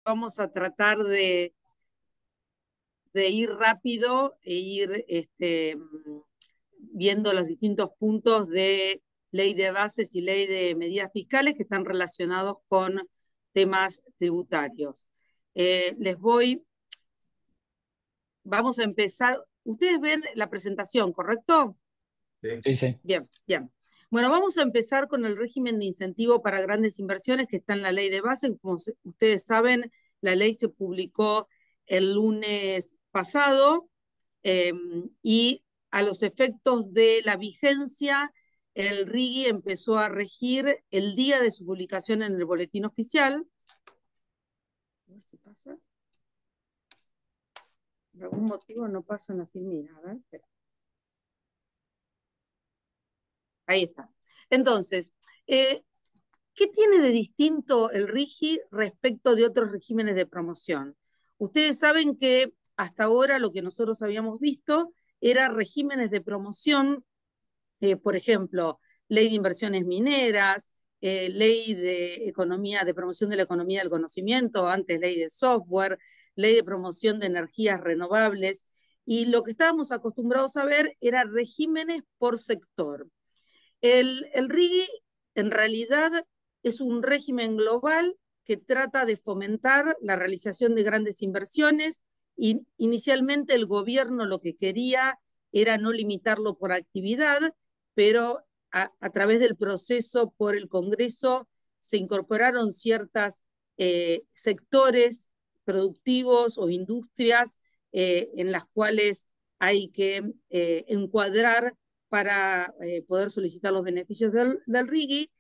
Vamos a tratar de ir rápido e ir viendo los distintos puntos de ley de bases y ley de medidas fiscales que están relacionados con temas tributarios. Vamos a empezar. Ustedes ven la presentación, ¿correcto? Sí, sí. Bien, bien. Bueno, vamos a empezar con el régimen de incentivo para grandes inversiones que está en la ley de base. Como ustedes saben, la ley se publicó el lunes pasado eh, y a los efectos de la vigencia, el RIGI empezó a regir el día de su publicación en el boletín oficial. A ver si pasa. Por algún motivo no pasa en la filmina. A ver, espera. Ahí está. Entonces, ¿qué tiene de distinto el RIGI respecto de otros regímenes de promoción? Ustedes saben que hasta ahora lo que nosotros habíamos visto era regímenes de promoción, por ejemplo, ley de inversiones mineras, ley de economía, de promoción de la economía del conocimiento, antes ley de software, ley de promoción de energías renovables, y lo que estábamos acostumbrados a ver era regímenes por sector. El RIGI en realidad es un régimen global que trata de fomentar la realización de grandes inversiones. Y inicialmente el gobierno lo que quería era no limitarlo por actividad, pero a través del proceso por el Congreso se incorporaron ciertos sectores productivos o industrias en las cuales hay que encuadrar para poder solicitar los beneficios del RIGI.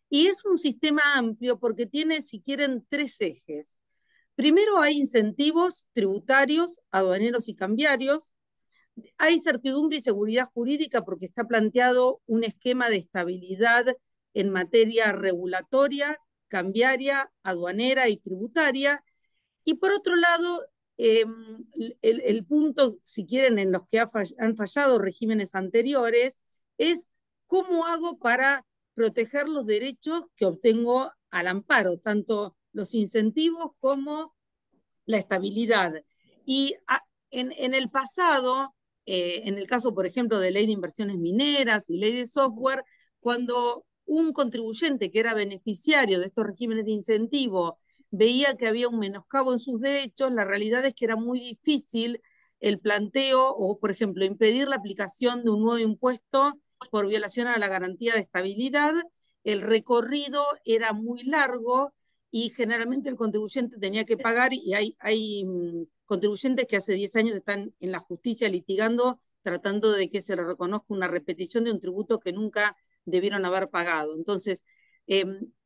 Y es un sistema amplio porque tiene, si quieren, tres ejes. Primero hay incentivos tributarios, aduaneros y cambiarios. Hay certidumbre y seguridad jurídica porque está planteado un esquema de estabilidad en materia regulatoria, cambiaria, aduanera y tributaria. Y por otro lado, el punto, si quieren, en los que han fallado regímenes anteriores, es cómo hago para proteger los derechos que obtengo al amparo, tanto los incentivos como la estabilidad. Y en el pasado, en el caso, por ejemplo, de ley de inversiones mineras y ley de software, cuando un contribuyente que era beneficiario de estos regímenes de incentivo veía que había un menoscabo en sus derechos, la realidad es que era muy difícil el planteo o, por ejemplo, impedir la aplicación de un nuevo impuesto por violación a la garantía de estabilidad. El recorrido era muy largo y generalmente el contribuyente tenía que pagar y hay contribuyentes que hace 10 años están en la justicia litigando, tratando de que se le reconozca una repetición de un tributo que nunca debieron haber pagado. Entonces,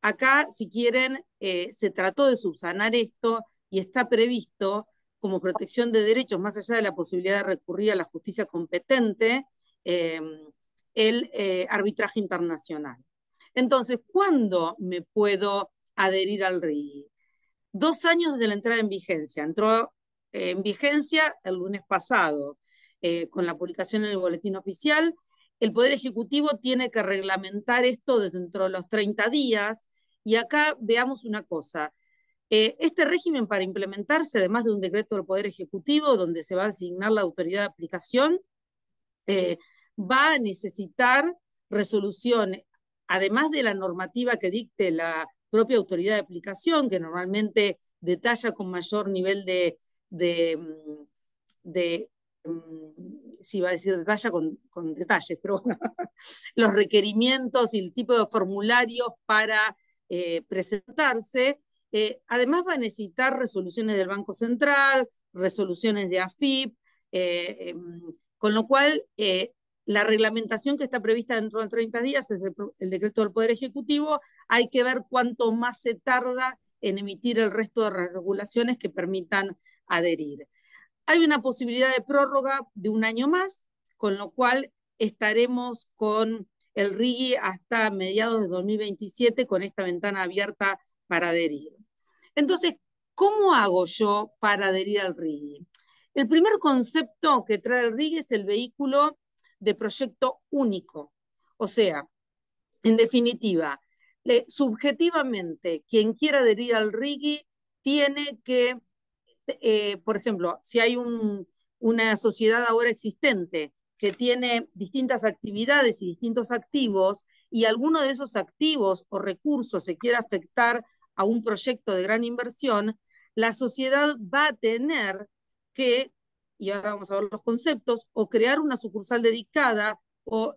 acá, si quieren, se trató de subsanar esto y está previsto como protección de derechos, más allá de la posibilidad de recurrir a la justicia competente, el arbitraje internacional. Entonces, ¿cuándo me puedo adherir al RIGI? 2 años desde la entrada en vigencia. Entró en vigencia el lunes pasado con la publicación en el boletín oficial. El Poder Ejecutivo tiene que reglamentar esto dentro de los 30 días. Y acá veamos una cosa. Este régimen para implementarse, además de un decreto del Poder Ejecutivo donde se va a asignar la autoridad de aplicación, va a necesitar resolución, además de la normativa que dicte la propia autoridad de aplicación, que normalmente detalla con mayor nivel de, de si va a decir detalla con detalles, pero bueno, los requerimientos y el tipo de formularios para presentarse. Además va a necesitar resoluciones del Banco Central, resoluciones de AFIP, con lo cual la reglamentación que está prevista dentro de 30 días es el decreto del Poder Ejecutivo. Hay que ver cuánto más se tarda en emitir el resto de las regulaciones que permitan adherir. Hay una posibilidad de prórroga de un año más, con lo cual estaremos con el RIGI hasta mediados de 2027 con esta ventana abierta para adherir. Entonces, ¿cómo hago yo para adherir al RIGI? El primer concepto que trae el RIGI es el vehículo de proyecto único. O sea, en definitiva, subjetivamente, quien quiera adherir al RIGI tiene que, por ejemplo, si hay una sociedad ahora existente que tiene distintas actividades y distintos activos, y alguno de esos activos o recursos se quiere afectar a un proyecto de gran inversión, la sociedad va a tener que, y ahora vamos a ver los conceptos, o crear una sucursal dedicada o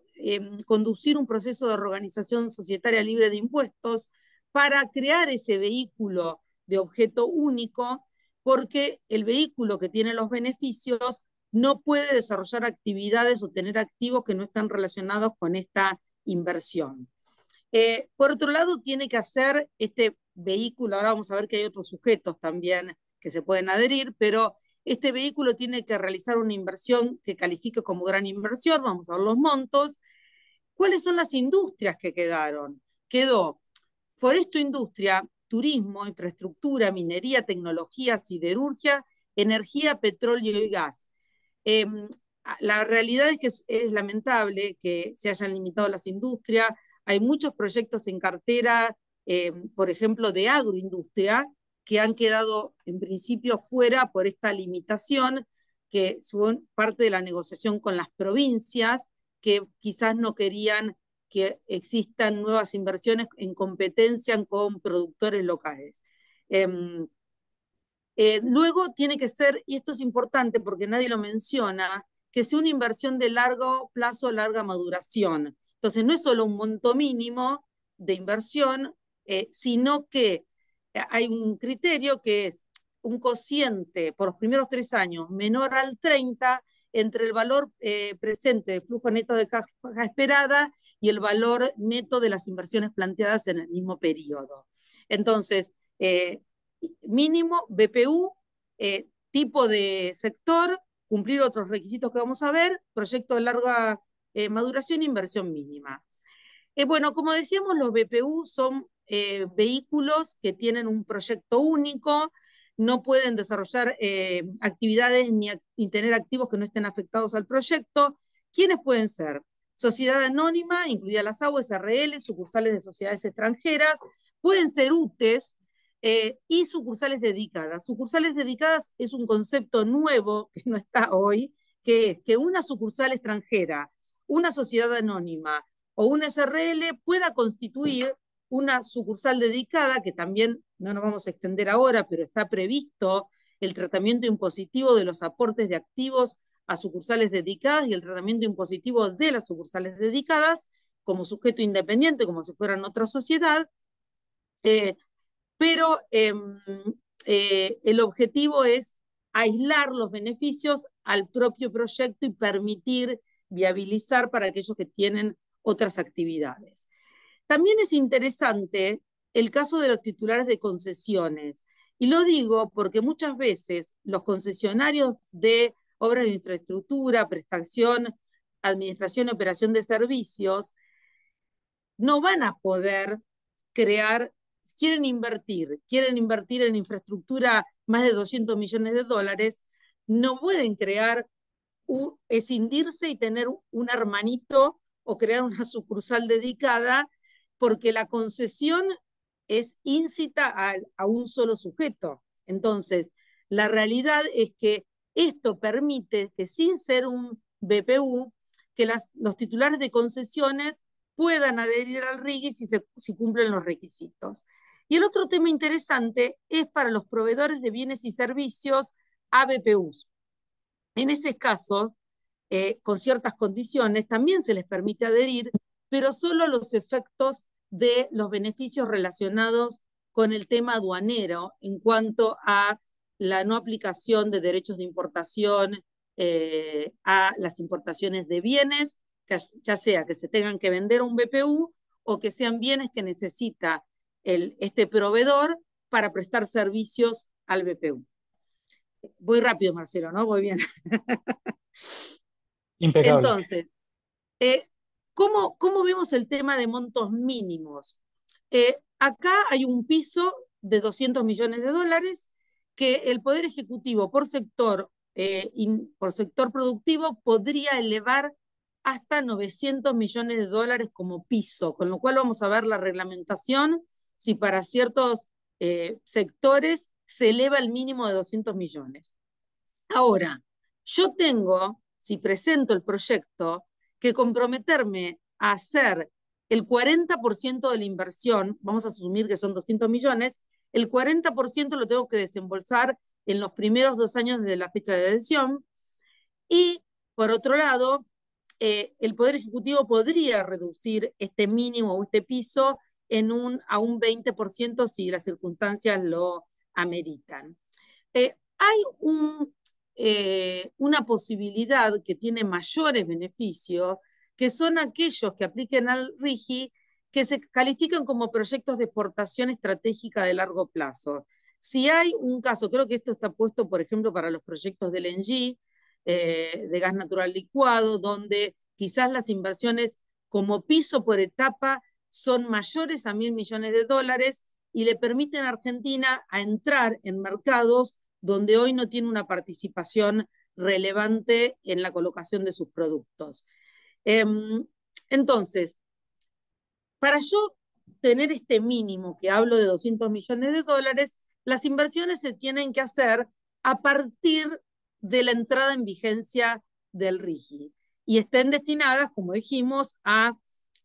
conducir un proceso de reorganización societaria libre de impuestos para crear ese vehículo de objeto único, porque el vehículo que tiene los beneficios no puede desarrollar actividades o tener activos que no están relacionados con esta inversión. Por otro lado, tiene que hacer este vehículo, ahora vamos a ver que hay otros sujetos también que se pueden adherir, pero este vehículo tiene que realizar una inversión que califique como gran inversión, vamos a ver los montos. ¿Cuáles son las industrias que quedaron? Quedó Foresto Industria, turismo, infraestructura, minería, tecnología, siderurgia, energía, petróleo y gas. Eh, la realidad es que es lamentable que se hayan limitado las industrias. Hay muchos proyectos en cartera, por ejemplo, de agroindustria, que han quedado en principio fuera por esta limitación, que son parte de la negociación con las provincias, que quizás no querían que existan nuevas inversiones en competencia con productores locales. Luego tiene que ser, y esto es importante porque nadie lo menciona, que sea una inversión de largo plazo, larga maduración. Entonces, no es solo un monto mínimo de inversión, sino que hay un criterio que es un cociente por los primeros 3 años menor al 30 entre el valor presente de flujo neto de caja esperada y el valor neto de las inversiones planteadas en el mismo periodo. Entonces, mínimo, BPU, tipo de sector, cumplir otros requisitos que vamos a ver, proyecto de larga maduración e inversión mínima. Bueno, como decíamos, los BPU son vehículos que tienen un proyecto único, no pueden desarrollar actividades ni tener activos que no estén afectados al proyecto. ¿Quiénes pueden ser? Sociedad anónima, incluida las AUS, SRL, sucursales de sociedades extranjeras, pueden ser UTES, y sucursales dedicadas. Sucursales dedicadas es un concepto nuevo que no está hoy, que es que una sucursal extranjera, una sociedad anónima o una SRL pueda constituir una sucursal dedicada, que también no nos vamos a extender ahora, pero está previsto el tratamiento impositivo de los aportes de activos a sucursales dedicadas y el tratamiento impositivo de las sucursales dedicadas como sujeto independiente, como si fueran otra sociedad. Pero el objetivo es aislar los beneficios al propio proyecto y permitir viabilizar para aquellos que tienen otras actividades. También es interesante el caso de los titulares de concesiones. Y lo digo porque muchas veces los concesionarios de obras de infraestructura, prestación, administración y operación de servicios no van a poder crear, quieren invertir en infraestructura más de 200 millones de dólares, no pueden crear, escindirse y tener un hermanito o crear una sucursal dedicada, porque la concesión es íncita a un solo sujeto. Entonces, la realidad es que esto permite que sin ser un BPU, que los titulares de concesiones puedan adherir al RIGI si cumplen los requisitos. Y el otro tema interesante es para los proveedores de bienes y servicios ABPUs. En ese caso, con ciertas condiciones, también se les permite adherir, pero solo los efectos de los beneficios relacionados con el tema aduanero en cuanto a la no aplicación de derechos de importación a las importaciones de bienes, ya sea que se tengan que vender a un BPU o que sean bienes que necesita este proveedor para prestar servicios al BPU. Voy rápido, Marcelo, ¿no? Voy bien. Impecable. Entonces, ¿cómo vemos el tema de montos mínimos? Acá hay un piso de 200 millones de dólares que el Poder Ejecutivo por sector productivo podría elevar hasta 900 millones de dólares como piso, con lo cual vamos a ver la reglamentación, si para ciertos sectores se eleva el mínimo de 200 millones. Ahora, yo tengo, si presento el proyecto, que comprometerme a hacer el 40% de la inversión, vamos a asumir que son 200 millones, el 40% lo tengo que desembolsar en los primeros 2 años desde la fecha de adhesión. Y, por otro lado, el Poder Ejecutivo podría reducir este mínimo o este piso a un 20% si las circunstancias lo ameritan. Hay una posibilidad que tiene mayores beneficios, que son aquellos que apliquen al RIGI, que se califican como proyectos de exportación estratégica de largo plazo. Si hay un caso, creo que esto está puesto, por ejemplo, para los proyectos del LNG, de gas natural licuado, donde quizás las inversiones como piso por etapa son mayores a $1.000 millones y le permiten a Argentina a entrar en mercados donde hoy no tiene una participación relevante en la colocación de sus productos. Entonces, para yo tener este mínimo que hablo de $200 millones, las inversiones se tienen que hacer a partir de la entrada en vigencia del RIGI y estén destinadas, como dijimos, a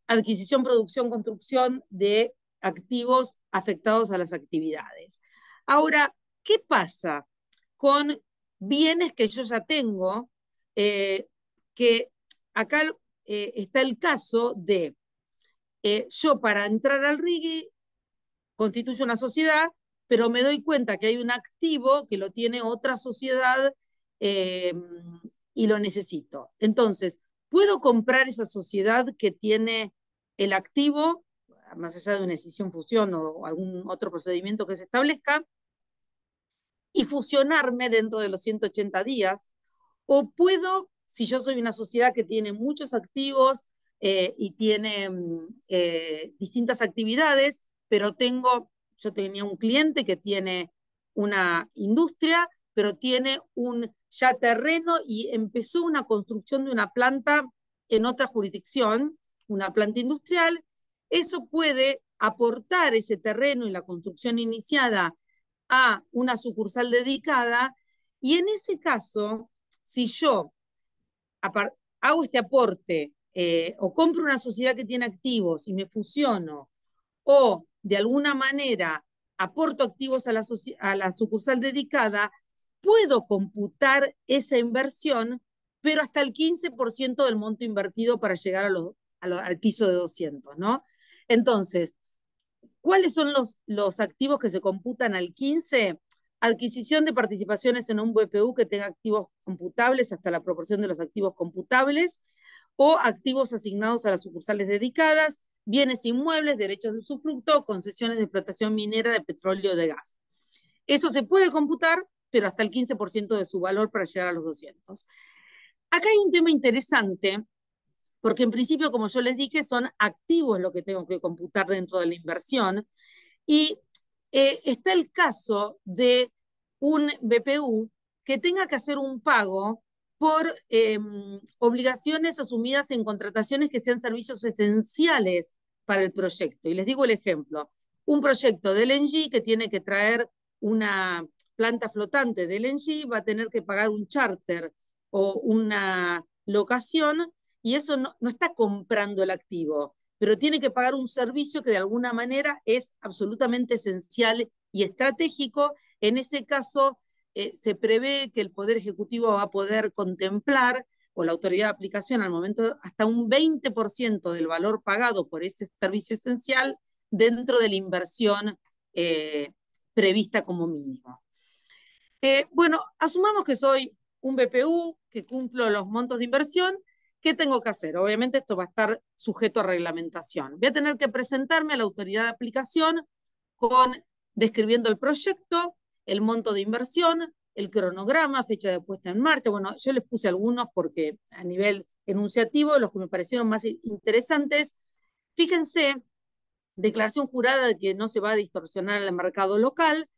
adquisición, producción, construcción de activos afectados a las actividades. Ahora, ¿qué pasa con bienes que yo ya tengo? Que acá está el caso de yo para entrar al RIGI constituyo una sociedad, pero me doy cuenta que hay un activo que lo tiene otra sociedad y lo necesito. Entonces, puedo comprar esa sociedad que tiene el activo, más allá de una decisión fusión o algún otro procedimiento que se establezca, y fusionarme dentro de los 180 días, o puedo, si yo soy una sociedad que tiene muchos activos y tiene distintas actividades, pero yo tenía un cliente que tiene una industria, pero tiene un ya terreno y empezó una construcción de una planta en otra jurisdicción, una planta industrial, eso puede aportar ese terreno y la construcción iniciada a una sucursal dedicada, y en ese caso, si yo hago este aporte o compro una sociedad que tiene activos y me fusiono, o de alguna manera aporto activos a la sucursal dedicada, puedo computar esa inversión, pero hasta el 15% del monto invertido para llegar al piso de 200, ¿no? Entonces, ¿cuáles son los activos que se computan al 15? Adquisición de participaciones en un BPU que tenga activos computables hasta la proporción de los activos computables, o activos asignados a las sucursales dedicadas, bienes inmuebles, derechos de usufructo, concesiones de explotación minera de petróleo o de gas. Eso se puede computar, pero hasta el 15% de su valor para llegar a los 200. Acá hay un tema interesante, porque en principio, como yo les dije, son activos lo que tengo que computar dentro de la inversión, y está el caso de un BPU que tenga que hacer un pago por obligaciones asumidas en contrataciones que sean servicios esenciales para el proyecto. Y les digo el ejemplo, un proyecto de LNG que tiene que traer una planta flotante de LNG va a tener que pagar un charter o una locación, y eso no está comprando el activo, pero tiene que pagar un servicio que de alguna manera es absolutamente esencial y estratégico. En ese caso, se prevé que el Poder Ejecutivo va a poder contemplar, o la autoridad de aplicación al momento, hasta un 20% del valor pagado por ese servicio esencial dentro de la inversión prevista como mínimo. Bueno, asumamos que soy un BPU, que cumplo los montos de inversión. ¿Qué tengo que hacer? Obviamente esto va a estar sujeto a reglamentación. Voy a tener que presentarme a la autoridad de aplicación describiendo el proyecto, el monto de inversión, el cronograma, fecha de puesta en marcha. Bueno, yo les puse algunos porque a nivel enunciativo, los que me parecieron más interesantes. Fíjense, declaración jurada de que no se va a distorsionar el mercado local,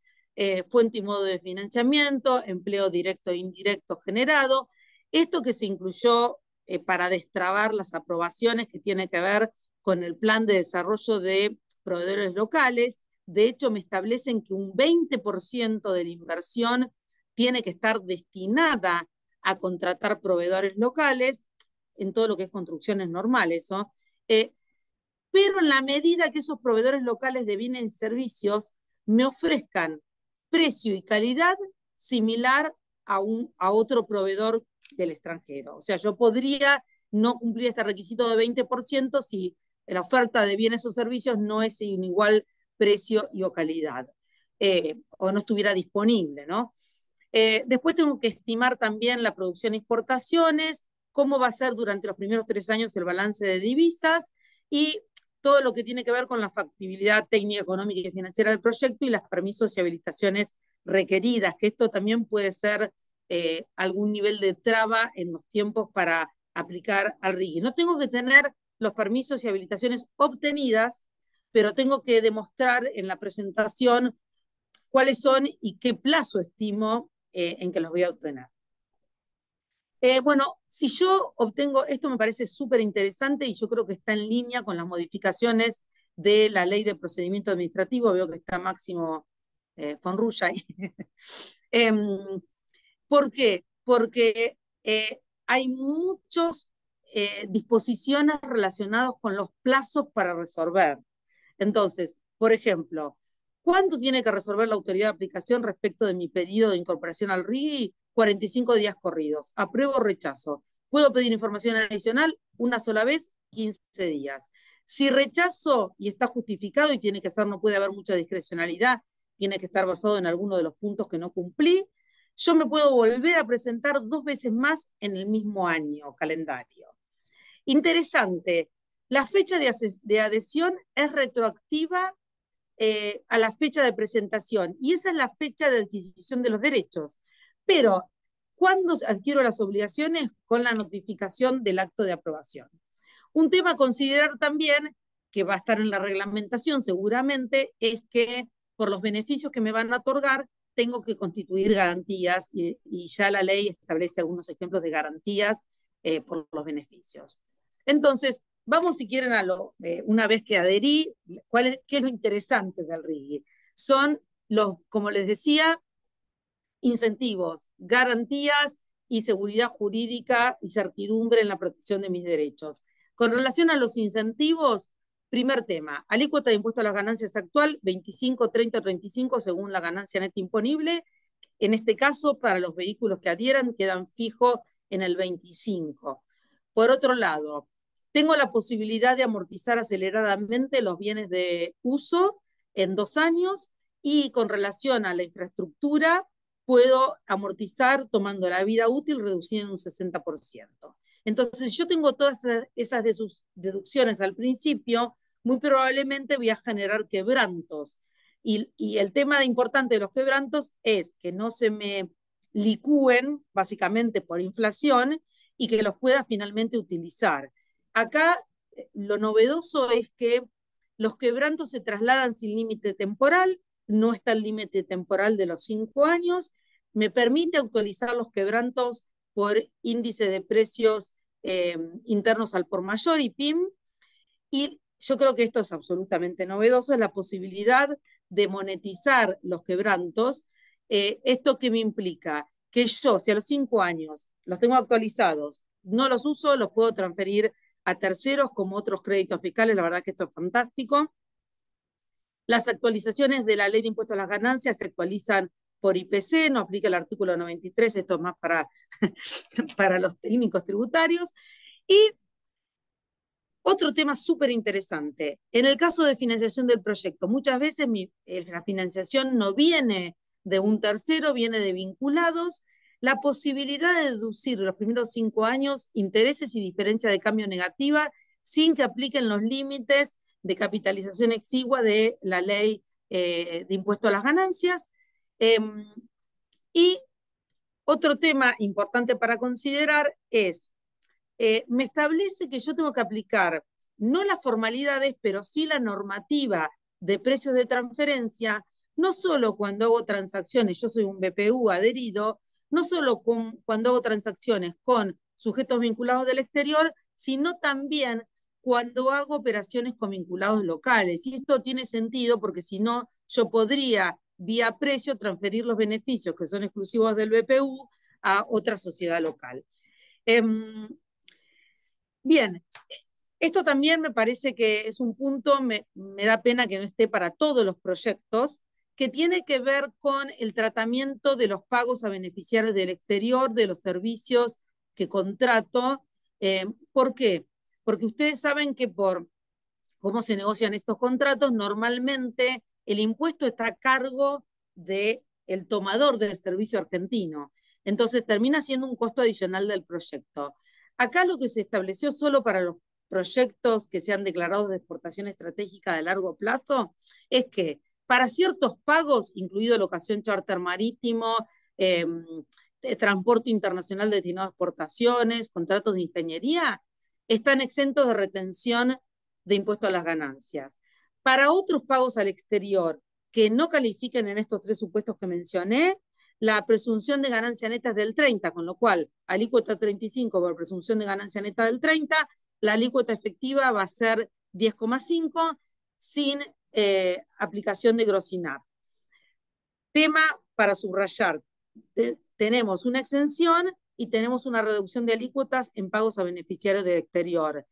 fuente y modo de financiamiento, empleo directo e indirecto generado. Esto que se incluyó para destrabar las aprobaciones que tiene que ver con el plan de desarrollo de proveedores locales, De hecho, me establecen que un 20% de la inversión tiene que estar destinada a contratar proveedores locales, en todo lo que es construcciones normales, ¿no? Pero en la medida que esos proveedores locales de bienes y servicios me ofrezcan precio y calidad similar a otro proveedor del extranjero. O sea, yo podría no cumplir este requisito de 20% si la oferta de bienes o servicios no es en igual precio y o calidad, o no estuviera disponible, ¿no? Después tengo que estimar también la producción e exportaciones, cómo va a ser durante los primeros 3 años el balance de divisas y todo lo que tiene que ver con la factibilidad técnica, económica y financiera del proyecto y las permisos y habilitaciones requeridas, que esto también puede ser algún nivel de traba en los tiempos para aplicar al RIGI. No tengo que tener los permisos y habilitaciones obtenidas, pero tengo que demostrar en la presentación cuáles son y qué plazo estimo en que los voy a obtener. Bueno, si yo obtengo, esto me parece súper interesante y yo creo que está en línea con las modificaciones de la ley de procedimiento administrativo, veo que está Máximo Fonrulla ahí. ¿Por qué? Porque hay muchas disposiciones relacionadas con los plazos para resolver. Entonces, por ejemplo, ¿cuándo tiene que resolver la autoridad de aplicación respecto de mi pedido de incorporación al RIGI? 45 días corridos. ¿Apruebo o rechazo? ¿Puedo pedir información adicional? Una sola vez, 15 días. Si rechazo y está justificado y tiene que ser, no puede haber mucha discrecionalidad, tiene que estar basado en alguno de los puntos que no cumplí, yo me puedo volver a presentar 2 veces más en el mismo año calendario. Interesante, la fecha de adhesión es retroactiva a la fecha de presentación y esa es la fecha de adquisición de los derechos. Pero, ¿cuándo adquiero las obligaciones? Con la notificación del acto de aprobación. Un tema a considerar también, que va a estar en la reglamentación seguramente, es que por los beneficios que me van a otorgar, tengo que constituir garantías y ya la ley establece algunos ejemplos de garantías por los beneficios. Entonces, vamos si quieren una vez que adherí, ¿qué es lo interesante del RIGI? Son como les decía, incentivos, garantías y seguridad jurídica y certidumbre en la protección de mis derechos. Con relación a los incentivos, primer tema, alícuota de impuesto a las ganancias actual, 25, 30, 35 según la ganancia neta imponible. En este caso, para los vehículos que adhieran, quedan fijos en el 25. Por otro lado, tengo la posibilidad de amortizar aceleradamente los bienes de uso en 2 años y con relación a la infraestructura, puedo amortizar tomando la vida útil reducida en un 60%. Entonces, yo tengo todas esas deducciones al principio, muy probablemente voy a generar quebrantos. Y el tema importante de los quebrantos es que no se me licúen, básicamente por inflación, y que los pueda finalmente utilizar. Acá lo novedoso es que los quebrantos se trasladan sin límite temporal, no está el límite temporal de los 5 años, me permite actualizar los quebrantos por índice de precios internos al por mayor y PIM, y yo creo que esto es absolutamente novedoso, es la posibilidad de monetizar los quebrantos. ¿Esto qué me implica? Que yo, si a los 5 años los tengo actualizados, no los uso, los puedo transferir a terceros como otros créditos fiscales, la verdad que esto es fantástico. Las actualizaciones de la ley de impuestos a las ganancias se actualizan por IPC, no aplica el artículo 93, esto es más para los técnicos tributarios. Y otro tema súper interesante, en el caso de financiación del proyecto, muchas veces la financiación no viene de un tercero, viene de vinculados. La posibilidad de deducir los primeros 5 años intereses y diferencia de cambio negativa sin que apliquen los límites de capitalización exigua de la ley de impuesto a las ganancias. Y otro tema importante para considerar es me establece que yo tengo que aplicar no las formalidades, pero sí la normativa de precios de transferencia, no solo cuando hago transacciones, yo soy un BPU adherido, no solo cuando hago transacciones con sujetos vinculados del exterior, sino también cuando hago operaciones con vinculados locales. Y esto tiene sentido porque si no, yo podría, vía precio, transferir los beneficios que son exclusivos del BPU a otra sociedad local. Bien, esto también me parece que es un punto, me da pena que no esté para todos los proyectos, que tiene que ver con el tratamiento de los pagos a beneficiarios del exterior, de los servicios que contrato. ¿Por qué? Porque ustedes saben que por cómo se negocian estos contratos, normalmente el impuesto está a cargo del tomador del servicio argentino. Entonces termina siendo un costo adicional del proyecto. Acá lo que se estableció solo para los proyectos que sean declarados de exportación estratégica de largo plazo es que para ciertos pagos, incluido locación charter marítimo, transporte internacional destinado a exportaciones, contratos de ingeniería, están exentos de retención de impuesto a las ganancias. Para otros pagos al exterior que no califiquen en estos tres supuestos que mencioné, la presunción de ganancia neta es del 30, con lo cual alícuota 35 por presunción de ganancia neta del 30, la alícuota efectiva va a ser 10,5 sin aplicación de grosinap. Tema para subrayar, tenemos una exención y tenemos una reducción de alícuotas en pagos a beneficiarios del exterior.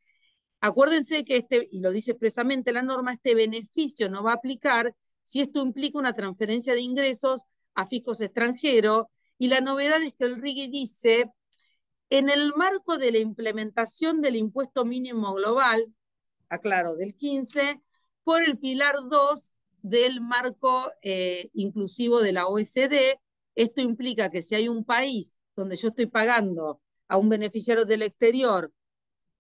Acuérdense que y lo dice expresamente la norma, este beneficio no va a aplicar si esto implica una transferencia de ingresos a fiscos extranjeros, y la novedad es que el RIGI dice, en el marco de la implementación del impuesto mínimo global, aclaro, del 15, por el pilar 2 del marco inclusivo de la OECD, esto implica que si hay un país donde yo estoy pagando a un beneficiario del exterior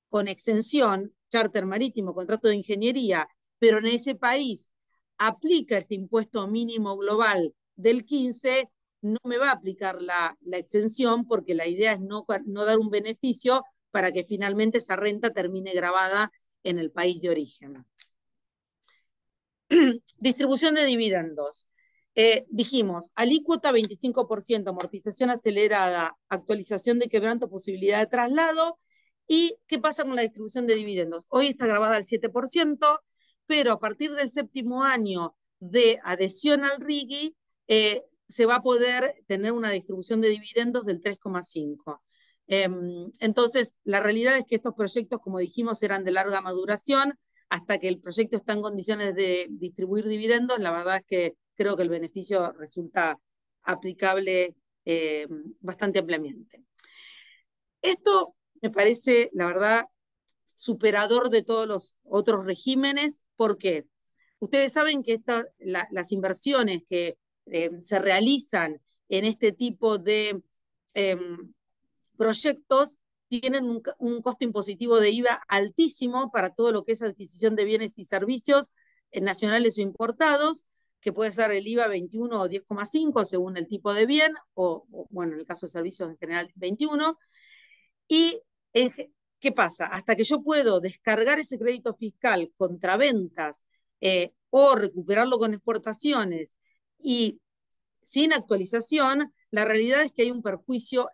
con exención, charter marítimo, contrato de ingeniería, pero en ese país aplica este impuesto mínimo global del 15, no me va a aplicar la exención porque la idea es no dar un beneficio para que finalmente esa renta termine grabada en el país de origen. Distribución de dividendos. Dijimos, alícuota 25%, amortización acelerada, actualización de quebranto, posibilidad de traslado. ¿Y qué pasa con la distribución de dividendos? Hoy está grabada al 7%, pero a partir del séptimo año de adhesión al RIGI, se va a poder tener una distribución de dividendos del 3,5%. Entonces, la realidad es que estos proyectos, como dijimos, eran de larga maduración. Hasta que el proyecto está en condiciones de distribuir dividendos, la verdad es que creo que el beneficio resulta aplicable bastante ampliamente. Esto me parece, la verdad, superador de todos los otros regímenes. ¿Por qué? Ustedes saben que las inversiones que se realizan en este tipo de proyectos tienen un costo impositivo de IVA altísimo para todo lo que es adquisición de bienes y servicios nacionales o importados, que puede ser el IVA 21 o 10,5 según el tipo de bien, bueno, en el caso de servicios en general 21. Y ¿qué pasa? Hasta que yo puedo descargar ese crédito fiscal contra ventas o recuperarlo con exportaciones y sin actualización, la realidad es que hay un perjuicio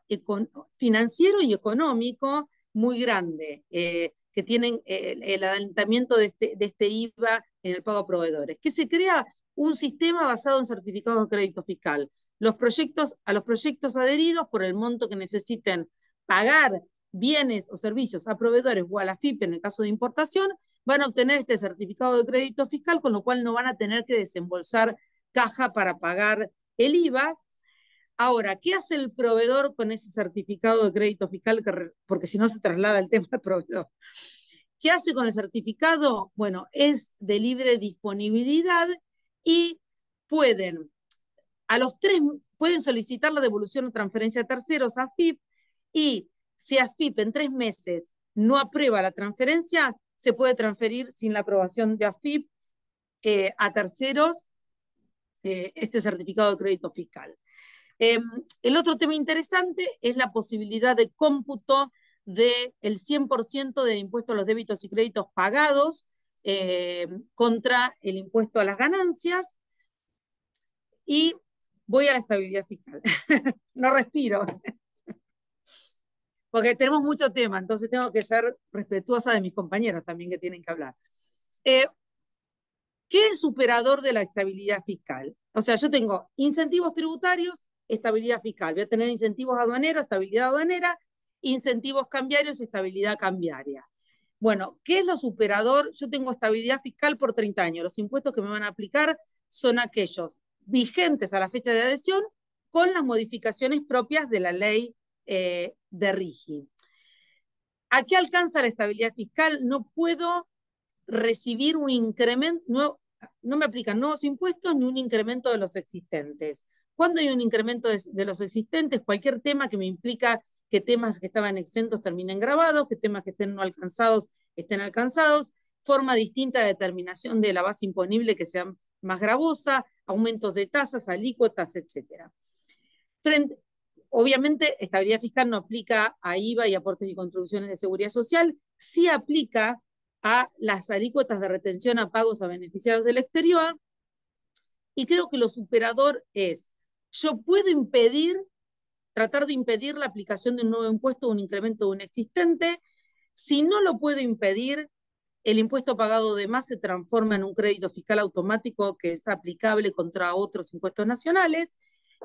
financiero y económico muy grande, que tienen el adelantamiento de este IVA en el pago a proveedores, que se crea un sistema basado en certificados de crédito fiscal. A los proyectos adheridos, por el monto que necesiten pagar bienes o servicios a proveedores o a la FIP en el caso de importación, van a obtener este certificado de crédito fiscal, con lo cual no van a tener que desembolsar caja para pagar el IVA. Ahora, ¿qué hace el proveedor con ese certificado de crédito fiscal? Porque si no se traslada el tema al proveedor. ¿Qué hace con el certificado? Bueno, es de libre disponibilidad y pueden solicitar la devolución o transferencia a terceros a AFIP, y si AFIP en 3 meses no aprueba la transferencia, se puede transferir sin la aprobación de AFIP a terceros este certificado de crédito fiscal. El otro tema interesante es la posibilidad de cómputo del 100% del impuesto a los débitos y créditos pagados contra el impuesto a las ganancias. Y voy a la estabilidad fiscal. No respiro. Porque tenemos mucho tema, entonces tengo que ser respetuosa de mis compañeros también que tienen que hablar. ¿Qué es superador de la estabilidad fiscal? O sea, yo tengo incentivos tributarios, estabilidad fiscal. Voy a tener incentivos aduaneros, estabilidad aduanera, incentivos cambiarios, estabilidad cambiaria. Bueno, ¿qué es lo superador? Yo tengo estabilidad fiscal por 30 años. Los impuestos que me van a aplicar son aquellos vigentes a la fecha de adhesión con las modificaciones propias de la ley de RIGI. ¿A qué alcanza la estabilidad fiscal? No puedo recibir un incremento, no me aplican nuevos impuestos ni un incremento de los existentes. Cuando hay un incremento de los existentes, cualquier tema que me implica que temas que estaban exentos terminen grabados, que temas que estén no alcanzados estén alcanzados, forma distinta de determinación de la base imponible que sea más gravosa, aumentos de tasas, alícuotas, etc. Obviamente, estabilidad fiscal no aplica a IVA y aportes y contribuciones de seguridad social, sí aplica a las alícuotas de retención a pagos a beneficiarios del exterior, y creo que lo superador es, yo puedo tratar de impedir la aplicación de un nuevo impuesto o un incremento de un existente. Si no lo puedo impedir, el impuesto pagado de más se transforma en un crédito fiscal automático que es aplicable contra otros impuestos nacionales.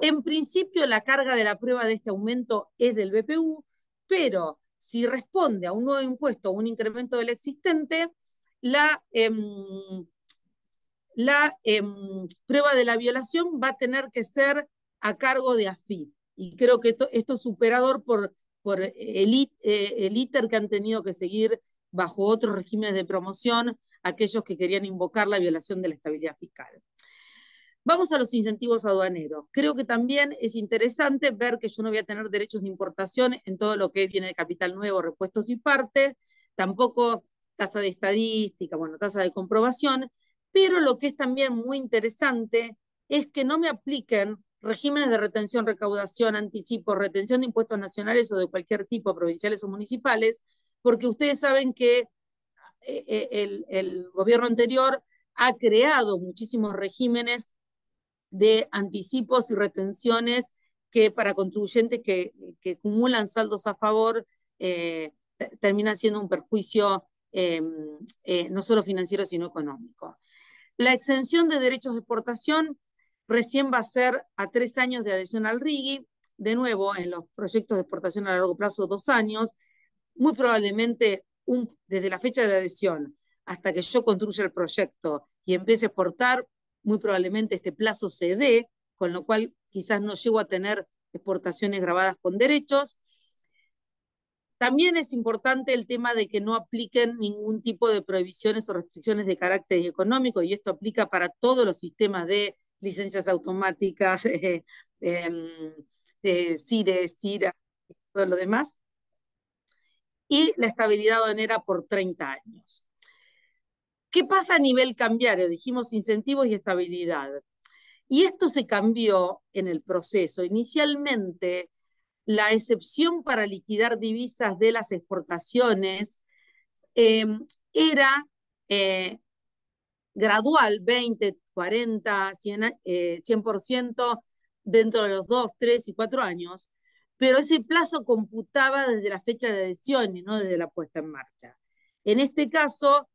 En principio, la carga de la prueba de este aumento es del BPU, pero si responde a un nuevo impuesto o un incremento del existente, la prueba de la violación va a tener que ser a cargo de AFIP. Y creo que esto es superador por el ITER que han tenido que seguir bajo otros regímenes de promoción aquellos que querían invocar la violación de la estabilidad fiscal. Vamos a los incentivos aduaneros. Creo que también es interesante ver que yo no voy a tener derechos de importación en todo lo que viene de capital nuevo, repuestos y partes, tampoco tasa de estadística, bueno, tasa de comprobación, pero lo que es también muy interesante es que no me apliquen regímenes de retención, recaudación, anticipo, retención de impuestos nacionales o de cualquier tipo, provinciales o municipales, porque ustedes saben que el gobierno anterior ha creado muchísimos regímenes de anticipos y retenciones que para contribuyentes que acumulan saldos a favor terminan siendo un perjuicio no solo financiero sino económico. La exención de derechos de exportación recién va a ser a 3 años de adhesión al RIGI, de nuevo en los proyectos de exportación a largo plazo 2 años, muy probablemente desde la fecha de adhesión hasta que yo construya el proyecto y empiece a exportar, muy probablemente este plazo se dé, con lo cual quizás no llego a tener exportaciones grabadas con derechos. También es importante el tema de que no apliquen ningún tipo de prohibiciones o restricciones de carácter económico, y esto aplica para todos los sistemas de licencias automáticas, CIRE, CIRA, todo lo demás, y la estabilidad aduanera por 30 años. ¿Qué pasa a nivel cambiario? Dijimos incentivos y estabilidad. Y esto se cambió en el proceso. Inicialmente, la excepción para liquidar divisas de las exportaciones era gradual, 20, 40, 100% dentro de los 2, 3 y 4 años, pero ese plazo computaba desde la fecha de adhesión y no desde la puesta en marcha. En este caso,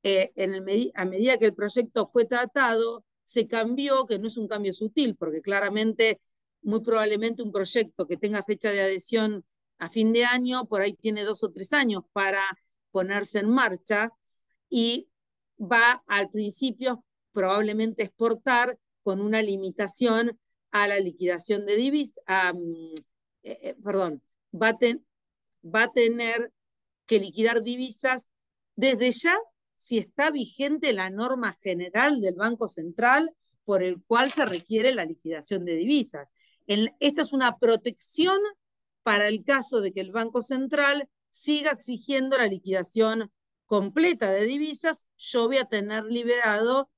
a medida que el proyecto fue tratado, se cambió, que no es un cambio sutil, porque claramente, muy probablemente un proyecto que tenga fecha de adhesión a fin de año, por ahí tiene 2 o 3 años para ponerse en marcha, y va al principio probablemente exportar con una limitación a la liquidación de divisas, perdón, va a tener que liquidar divisas desde ya si está vigente la norma general del Banco Central por el cual se requiere la liquidación de divisas. Esta es una protección para el caso de que el Banco Central siga exigiendo la liquidación completa de divisas. Yo voy a tener liberado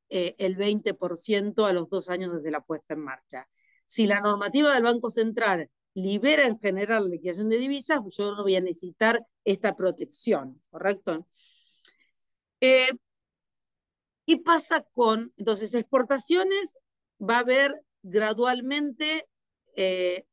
el 20% a los 2 años desde la puesta en marcha. Si la normativa del Banco Central libera en general la liquidación de divisas, yo no voy a necesitar esta protección, ¿correcto? ¿Qué pasa con, entonces, exportaciones? Va a haber gradualmente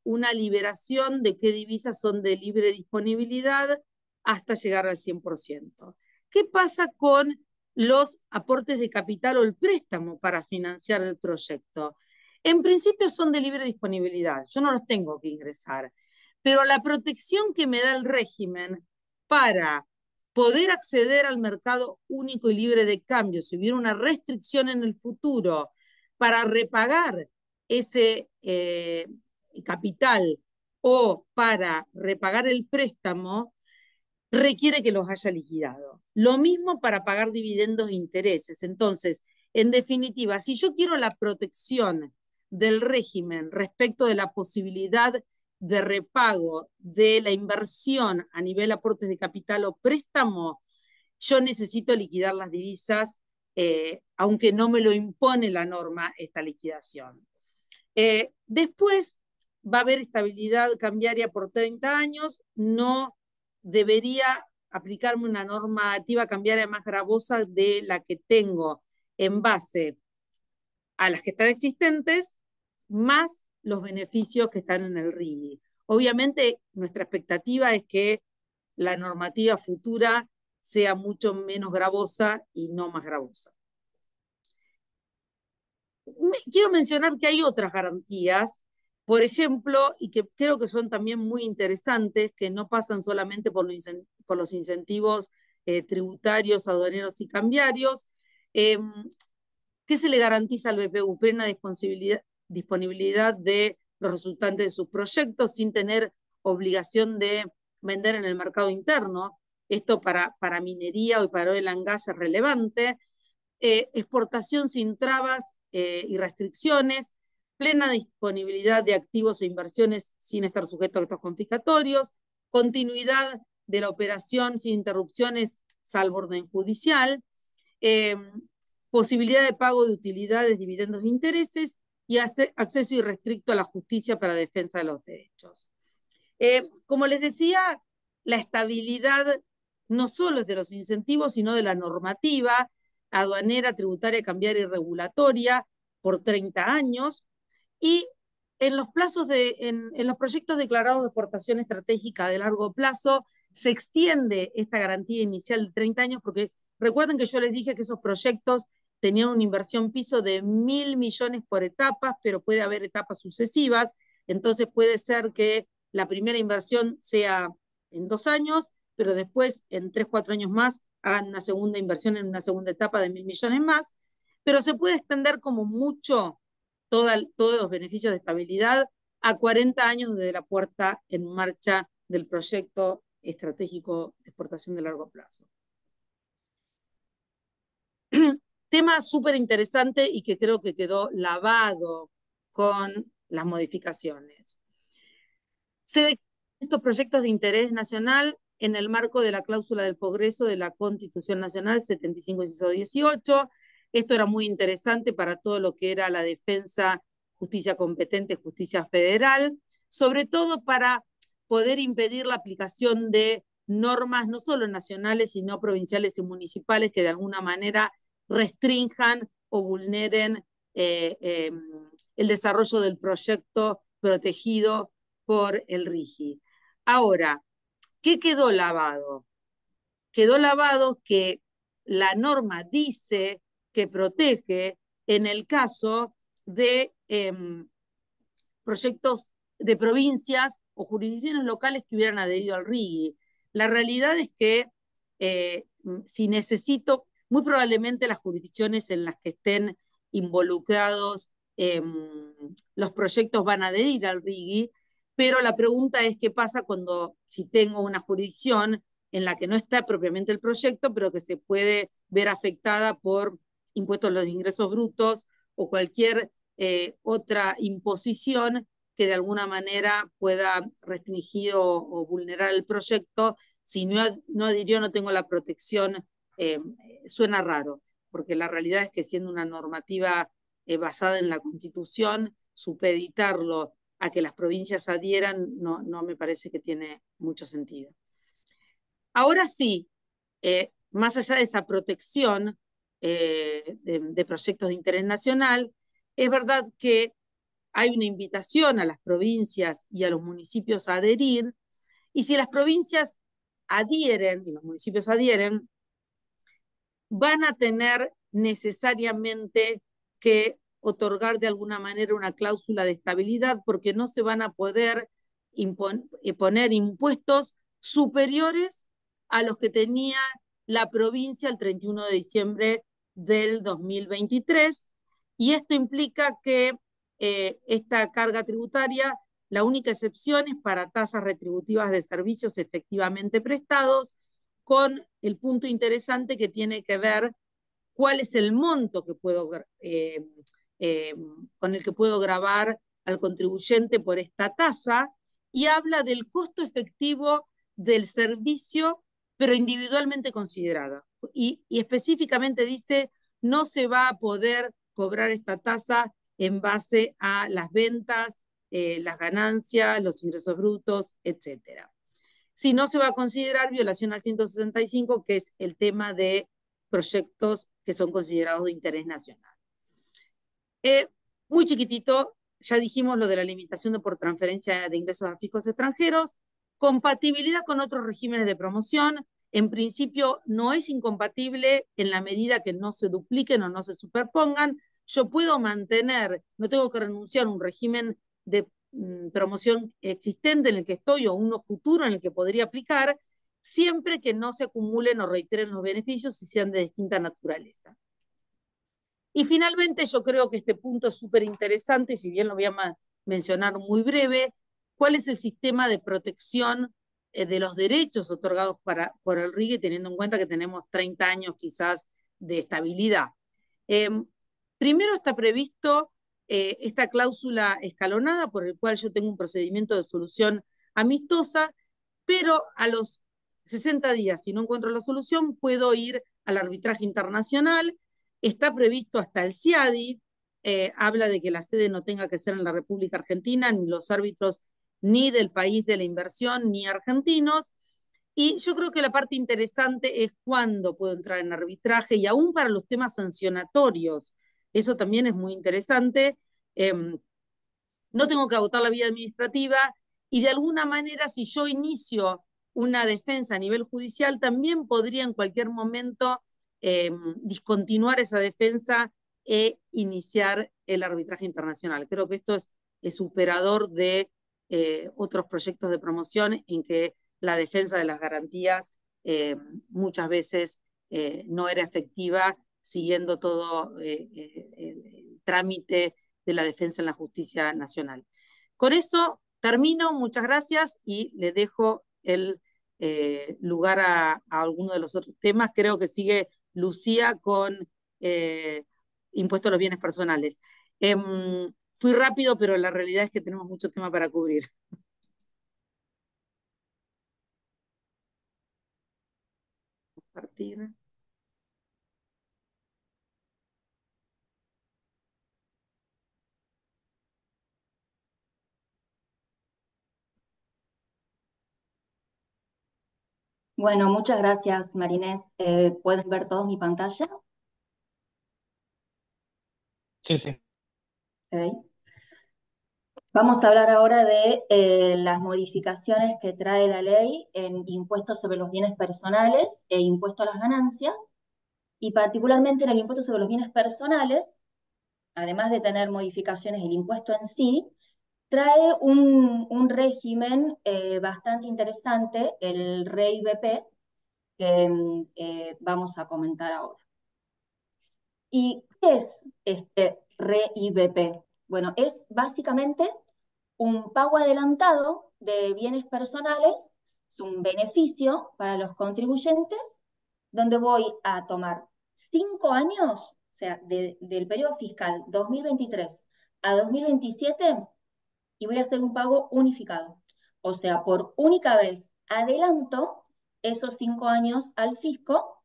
una liberación de qué divisas son de libre disponibilidad hasta llegar al 100%. ¿Qué pasa con los aportes de capital o el préstamo para financiar el proyecto. En principio son de libre disponibilidad, yo no los tengo que ingresar, pero la protección que me da el régimen para poder acceder al mercado único y libre de cambio, si hubiera una restricción en el futuro para repagar ese capital o para repagar el préstamo, requiere que los haya liquidado. Lo mismo para pagar dividendos e intereses. Entonces, en definitiva, si yo quiero la protección del régimen respecto de la posibilidad de repago de la inversión a nivel aportes de capital o préstamo, yo necesito liquidar las divisas, aunque no me lo impone la norma esta liquidación. Después va a haber estabilidad cambiaria por 30 años, no debería aplicarme una normativa cambiaria más gravosa de la que tengo en base a las que están existentes, más los beneficios que están en el RIGI. Obviamente, nuestra expectativa es que la normativa futura sea mucho menos gravosa y no más gravosa. Quiero mencionar que hay otras garantías, por ejemplo, y que creo que son también muy interesantes, que no pasan solamente por los incentivos tributarios, aduaneros y cambiarios. ¿Qué se le garantiza al BPU? Plena disponibilidad de los resultantes de sus proyectos sin tener obligación de vender en el mercado interno. Esto para minería o para oil and gas es relevante. Exportación sin trabas y restricciones, plena disponibilidad de activos e inversiones sin estar sujetos a actos confiscatorios, continuidad de la operación sin interrupciones salvo orden judicial, posibilidad de pago de utilidades, dividendos e intereses y acceso irrestricto a la justicia para defensa de los derechos. Como les decía, la estabilidad no solo es de los incentivos, sino de la normativa aduanera, tributaria, cambiaria y regulatoria por 30 años. Y en los en los proyectos declarados de exportación estratégica de largo plazo, se extiende esta garantía inicial de 30 años, porque recuerden que yo les dije que esos proyectos tenían una inversión piso de 1.000 millones por etapas, pero puede haber etapas sucesivas. Entonces puede ser que la primera inversión sea en 2 años, pero después en 3, 4 años más hagan una segunda inversión en una segunda etapa de 1.000 millones más, pero se puede extender como mucho todos los beneficios de estabilidad a 40 años desde la puerta en marcha del proyecto estratégico de exportación de largo plazo. Tema súper interesante y que creo que quedó lavado con las modificaciones. Se declaran estos proyectos de interés nacional en el marco de la cláusula del progreso de la Constitución Nacional 75, 18. Esto era muy interesante para todo lo que era la defensa, justicia competente, justicia federal, sobre todo para poder impedir la aplicación de normas no solo nacionales, sino provinciales y municipales que de alguna manera restrinjan o vulneren el desarrollo del proyecto protegido por el RIGI. Ahora, ¿qué quedó lavado? Quedó lavado que la norma dice que protege en el caso de proyectos de provincias o jurisdicciones locales que hubieran adherido al RIGI. La realidad es que si necesito, muy probablemente las jurisdicciones en las que estén involucrados los proyectos van a adherir al RIGI, pero la pregunta es qué pasa si tengo una jurisdicción en la que no está propiamente el proyecto, pero que se puede ver afectada por impuestos a los ingresos brutos o cualquier otra imposición que de alguna manera pueda restringir o vulnerar el proyecto. Si no adhirió, no tengo la protección, suena raro, porque la realidad es que siendo una normativa basada en la Constitución, supeditarlo a que las provincias adhieran no me parece que tiene mucho sentido. Ahora sí, más allá de esa protección de proyectos de interés nacional, es verdad que hay una invitación a las provincias y a los municipios a adherir, y si las provincias adhieren y los municipios adhieren, van a tener necesariamente que otorgar de alguna manera una cláusula de estabilidad porque no se van a poder poner impuestos superiores a los que tenía la provincia el 31 de diciembre del 2023, y esto implica que esta carga tributaria, la única excepción es para tasas retributivas de servicios efectivamente prestados, con el punto interesante que tiene que ver cuál es el monto que puedo, eh, con el que puedo gravar al contribuyente por esta tasa, y habla del costo efectivo del servicio, pero individualmente considerado. Y específicamente dice, no se va a poder cobrar esta tasa en base a las ventas, las ganancias, los ingresos brutos, etcétera. Si no se va a considerar violación al 165, que es el tema de proyectos que son considerados de interés nacional. Muy chiquitito, ya dijimos lo de la limitación de por transferencia de ingresos a fiscos extranjeros, compatibilidad con otros regímenes de promoción. En principio no es incompatible en la medida que no se dupliquen o no se superpongan. Yo puedo mantener, no tengo que renunciar a un régimen de promoción existente en el que estoy o uno futuro en el que podría aplicar, siempre que no se acumulen o reiteren los beneficios y sean de distinta naturaleza. Y finalmente yo creo que este punto es súper interesante, si bien lo voy a mencionar muy breve, cuál es el sistema de protección de los derechos otorgados por el RIGE, teniendo en cuenta que tenemos 30 años quizás de estabilidad. Primero está previsto esta cláusula escalonada por el cual yo tengo un procedimiento de solución amistosa, pero a los 60 días, si no encuentro la solución, puedo ir al arbitraje internacional. Está previsto hasta el CIADI, habla de que la sede no tenga que ser en la República Argentina, ni los árbitros ni del país de la inversión, ni argentinos. Y yo creo que la parte interesante es cuándo puedo entrar en arbitraje, y aún para los temas sancionatorios. Eso también es muy interesante. No tengo que agotar la vía administrativa, y de alguna manera, si yo inicio una defensa a nivel judicial, también podría en cualquier momento discontinuar esa defensa e iniciar el arbitraje internacional. Creo que esto es superador de otros proyectos de promoción en que la defensa de las garantías muchas veces no era efectiva siguiendo todo el trámite de la defensa en la justicia nacional. Con eso termino, muchas gracias, y le dejo el lugar a alguno de los otros temas. Creo que sigue Lucía con impuesto a los bienes personales. Fui rápido, pero la realidad es que tenemos mucho tema para cubrir. Compartir. Bueno, muchas gracias, Marinés. ¿Pueden ver todos mi pantalla? Sí, sí. Okay. Vamos a hablar ahora de las modificaciones que trae la ley en impuestos sobre los bienes personales e impuesto a las ganancias, y particularmente en el impuesto sobre los bienes personales, además de tener modificaciones el impuesto en sí, trae un régimen bastante interesante, el REIBP, que vamos a comentar ahora. ¿Y qué es este REIBP? Bueno, es básicamente un pago adelantado de bienes personales, es un beneficio para los contribuyentes, donde voy a tomar 5 años, o sea, del periodo fiscal 2023 a 2027, y voy a hacer un pago unificado. O sea, por única vez adelanto esos 5 años al fisco.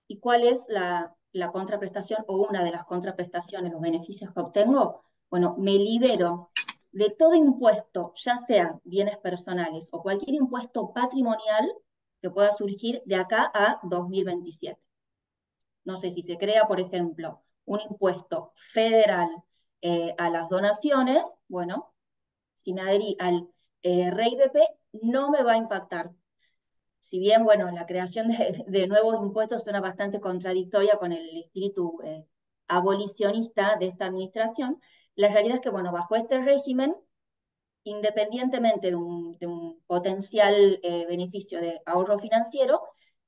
¿Y cuál es la contraprestación o una de las contraprestaciones, los beneficios que obtengo? Bueno, me libero de todo impuesto, ya sea bienes personales o cualquier impuesto patrimonial que pueda surgir de acá a 2027. No sé, si se crea, por ejemplo, un impuesto federal a las donaciones, bueno, si me adherí al REIBP, no me va a impactar. si bien, bueno, la creación de nuevos impuestos suena bastante contradictoria con el espíritu abolicionista de esta administración, la realidad es que, bueno, bajo este régimen, independientemente de un potencial beneficio de ahorro financiero,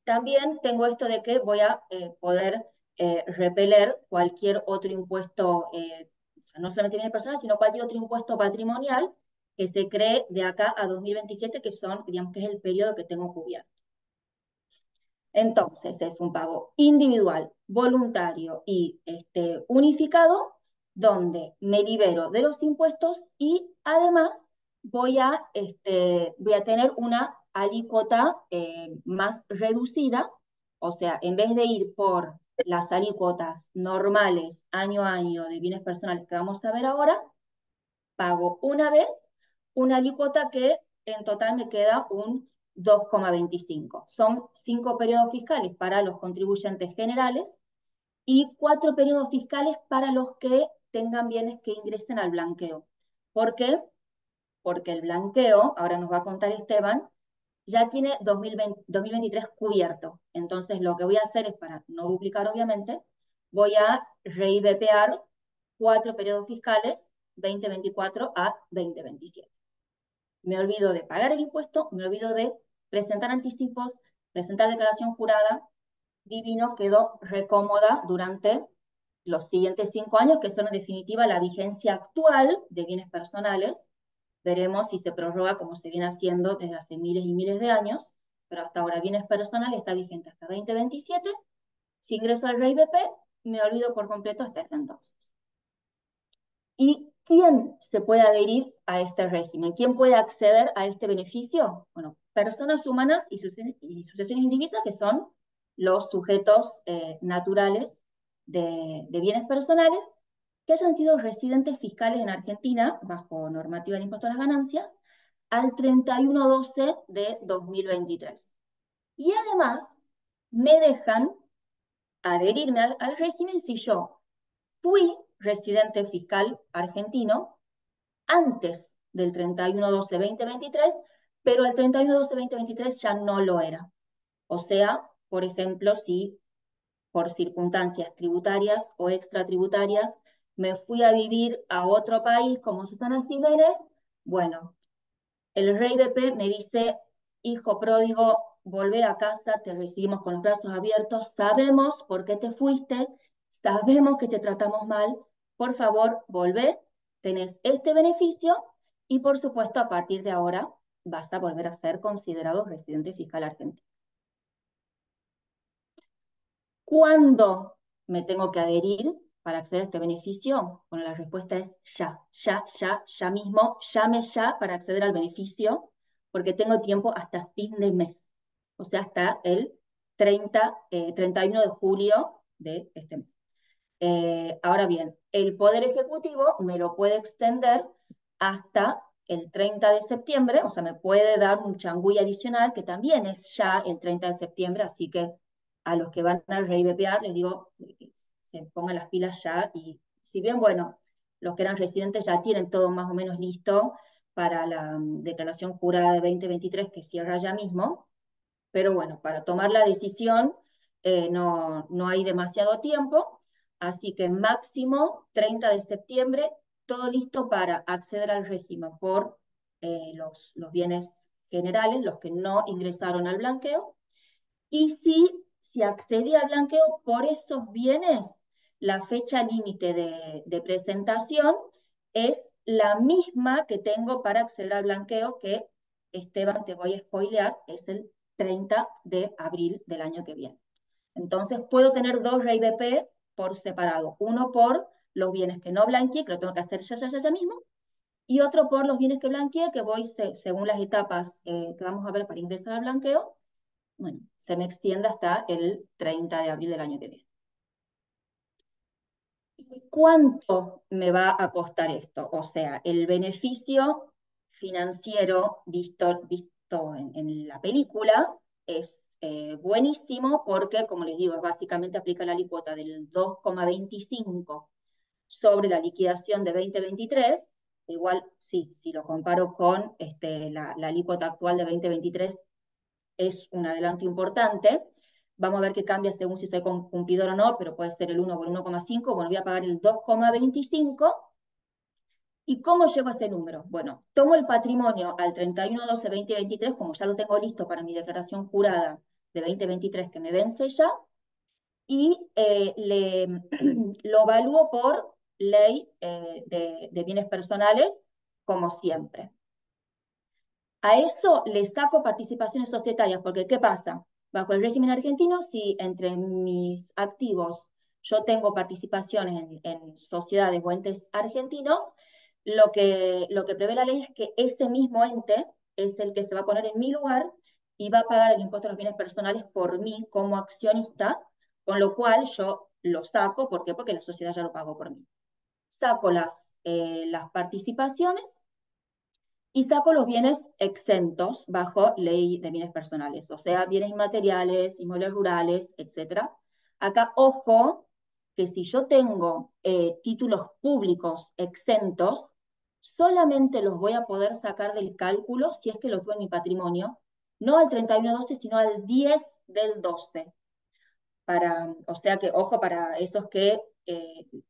también tengo esto de que voy a poder repeler cualquier otro impuesto, o sea, no solamente bienes personales, sino cualquier otro impuesto patrimonial que se cree de acá a 2027, que son, digamos, que es el periodo que tengo cubierto. Entonces, es un pago individual, voluntario y unificado, donde me libero de los impuestos y además voy a tener una alícuota más reducida, o sea, en vez de ir por las alícuotas normales año a año de bienes personales que vamos a ver ahora, pago una vez una alícuota que en total me queda un 2,25. Son 5 periodos fiscales para los contribuyentes generales y 4 periodos fiscales para los que tengan bienes que ingresen al blanqueo. ¿Por qué? Porque el blanqueo, ahora nos va a contar Esteban, ya tiene 2023 cubierto. Entonces lo que voy a hacer es, para no duplicar obviamente, voy a reivepear 4 periodos fiscales 2024 a 2027. Me olvido de pagar el impuesto, me olvido de presentar anticipos, presentar declaración jurada. Divino, quedó recómoda durante los siguientes 5 años, que son en definitiva la vigencia actual de bienes personales. Veremos si se prorroga como se viene haciendo desde hace miles y miles de años, pero hasta ahora bienes personales está vigente hasta 2027. Si ingreso al REIBP, me olvido por completo hasta ese entonces. ¿Y quién se puede adherir a este régimen? ¿Quién puede acceder a este beneficio? Bueno, personas humanas y sucesiones indivisas, que son los sujetos naturales de bienes personales, que hayan sido residentes fiscales en Argentina, bajo normativa de impuesto a las ganancias, al 31/12 de 2023. Y además, me dejan adherirme al régimen si yo fui residente fiscal argentino antes del 31/12/2023, pero el 31/12/2023 ya no lo era. O sea, por ejemplo, si por circunstancias tributarias o extratributarias me fui a vivir a otro país como Susana Jiménez, bueno, el rey BP me dice, hijo pródigo, volvé a casa, te recibimos con los brazos abiertos, sabemos por qué te fuiste, sabemos que te tratamos mal, por favor, volvé, tenés este beneficio y por supuesto a partir de ahora vas a volver a ser considerado residente fiscal argentino. ¿Cuándo me tengo que adherir para acceder a este beneficio? Bueno, la respuesta es ya mismo, llame ya para acceder al beneficio, porque tengo tiempo hasta fin de mes, o sea, hasta el 31 de julio de este mes. Ahora bien, el Poder Ejecutivo me lo puede extender hasta el 30 de septiembre, o sea, me puede dar un changüí adicional, que también es ya el 30 de septiembre, así que a los que van a reivepear les digo que se pongan las pilas ya, y si bien, bueno, los que eran residentes ya tienen todo más o menos listo para la declaración jurada de 2023 que cierra ya mismo, pero bueno, para tomar la decisión no hay demasiado tiempo, así que máximo 30 de septiembre, todo listo para acceder al régimen por los bienes generales, los que no ingresaron al blanqueo, y si accedí al blanqueo por esos bienes, la fecha límite de presentación es la misma que tengo para acceder al blanqueo, que, Esteban, te voy a spoilear, es el 30 de abril del año que viene. Entonces puedo tener dos REIBP por separado, uno por los bienes que no blanqueé, que lo tengo que hacer ya mismo, y otro por los bienes que blanqueé, que voy según las etapas que vamos a ver para ingresar al blanqueo, bueno, se me extiende hasta el 30 de abril del año que viene. ¿Y cuánto me va a costar esto? O sea, el beneficio financiero visto en la película es buenísimo porque, como les digo, básicamente aplica la alícuota del 2,25 sobre la liquidación de 2023. Igual, sí, si lo comparo con la alícuota actual de 2023, es un adelanto importante. Vamos a ver qué cambia según si soy cumplidor o no, pero puede ser el 1 o el 1,5. Bueno, voy a pagar el 2,25. ¿Y cómo llego a ese número? Bueno, tomo el patrimonio al 31/12/2023, como ya lo tengo listo para mi declaración jurada de 2023 que me vence ya, y lo evalúo por ley de bienes personales, como siempre. A eso le saco participaciones societarias, porque ¿qué pasa? Bajo el régimen argentino, si entre mis activos yo tengo participaciones en sociedades o entes argentinos, lo que prevé la ley es que ese mismo ente es el que se va a poner en mi lugar y va a pagar el impuesto a los bienes personales por mí como accionista, con lo cual yo lo saco. ¿Por qué? Porque la sociedad ya lo pagó por mí. Saco las participaciones y saco los bienes exentos bajo ley de bienes personales, o sea, bienes inmateriales, inmuebles rurales, etc. Acá, ojo, que si yo tengo títulos públicos exentos, solamente los voy a poder sacar del cálculo si es que los tuve en mi patrimonio, no al 31/12, sino al 10/12. O sea que, ojo, para esos que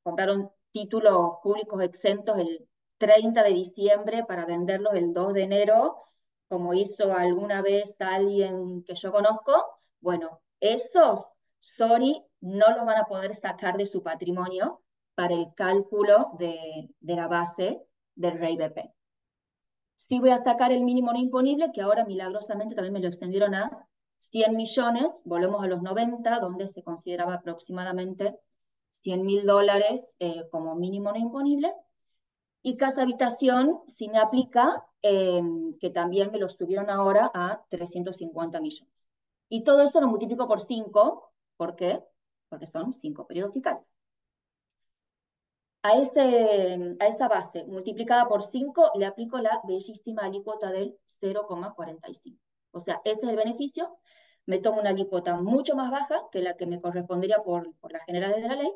compraron títulos públicos exentos el 30 de diciembre para venderlos el 2 de enero, como hizo alguna vez alguien que yo conozco, bueno, esos, sorry, no los van a poder sacar de su patrimonio para el cálculo de la base del REI BP. Sí voy a sacar el mínimo no imponible, que ahora milagrosamente también me lo extendieron a 100 millones, volvemos a los 90, donde se consideraba aproximadamente $100.000 como mínimo no imponible. Y casa habitación, si me aplica, que también me lo subieron ahora a 350 millones. Y todo esto lo multiplico por 5, ¿por qué? Porque son 5 periodos fiscales. A esa base multiplicada por 5 le aplico la bellísima alícuota del 0,45. O sea, ese es el beneficio. Me tomo una alícuota mucho más baja que la que me correspondería por las generales de la ley.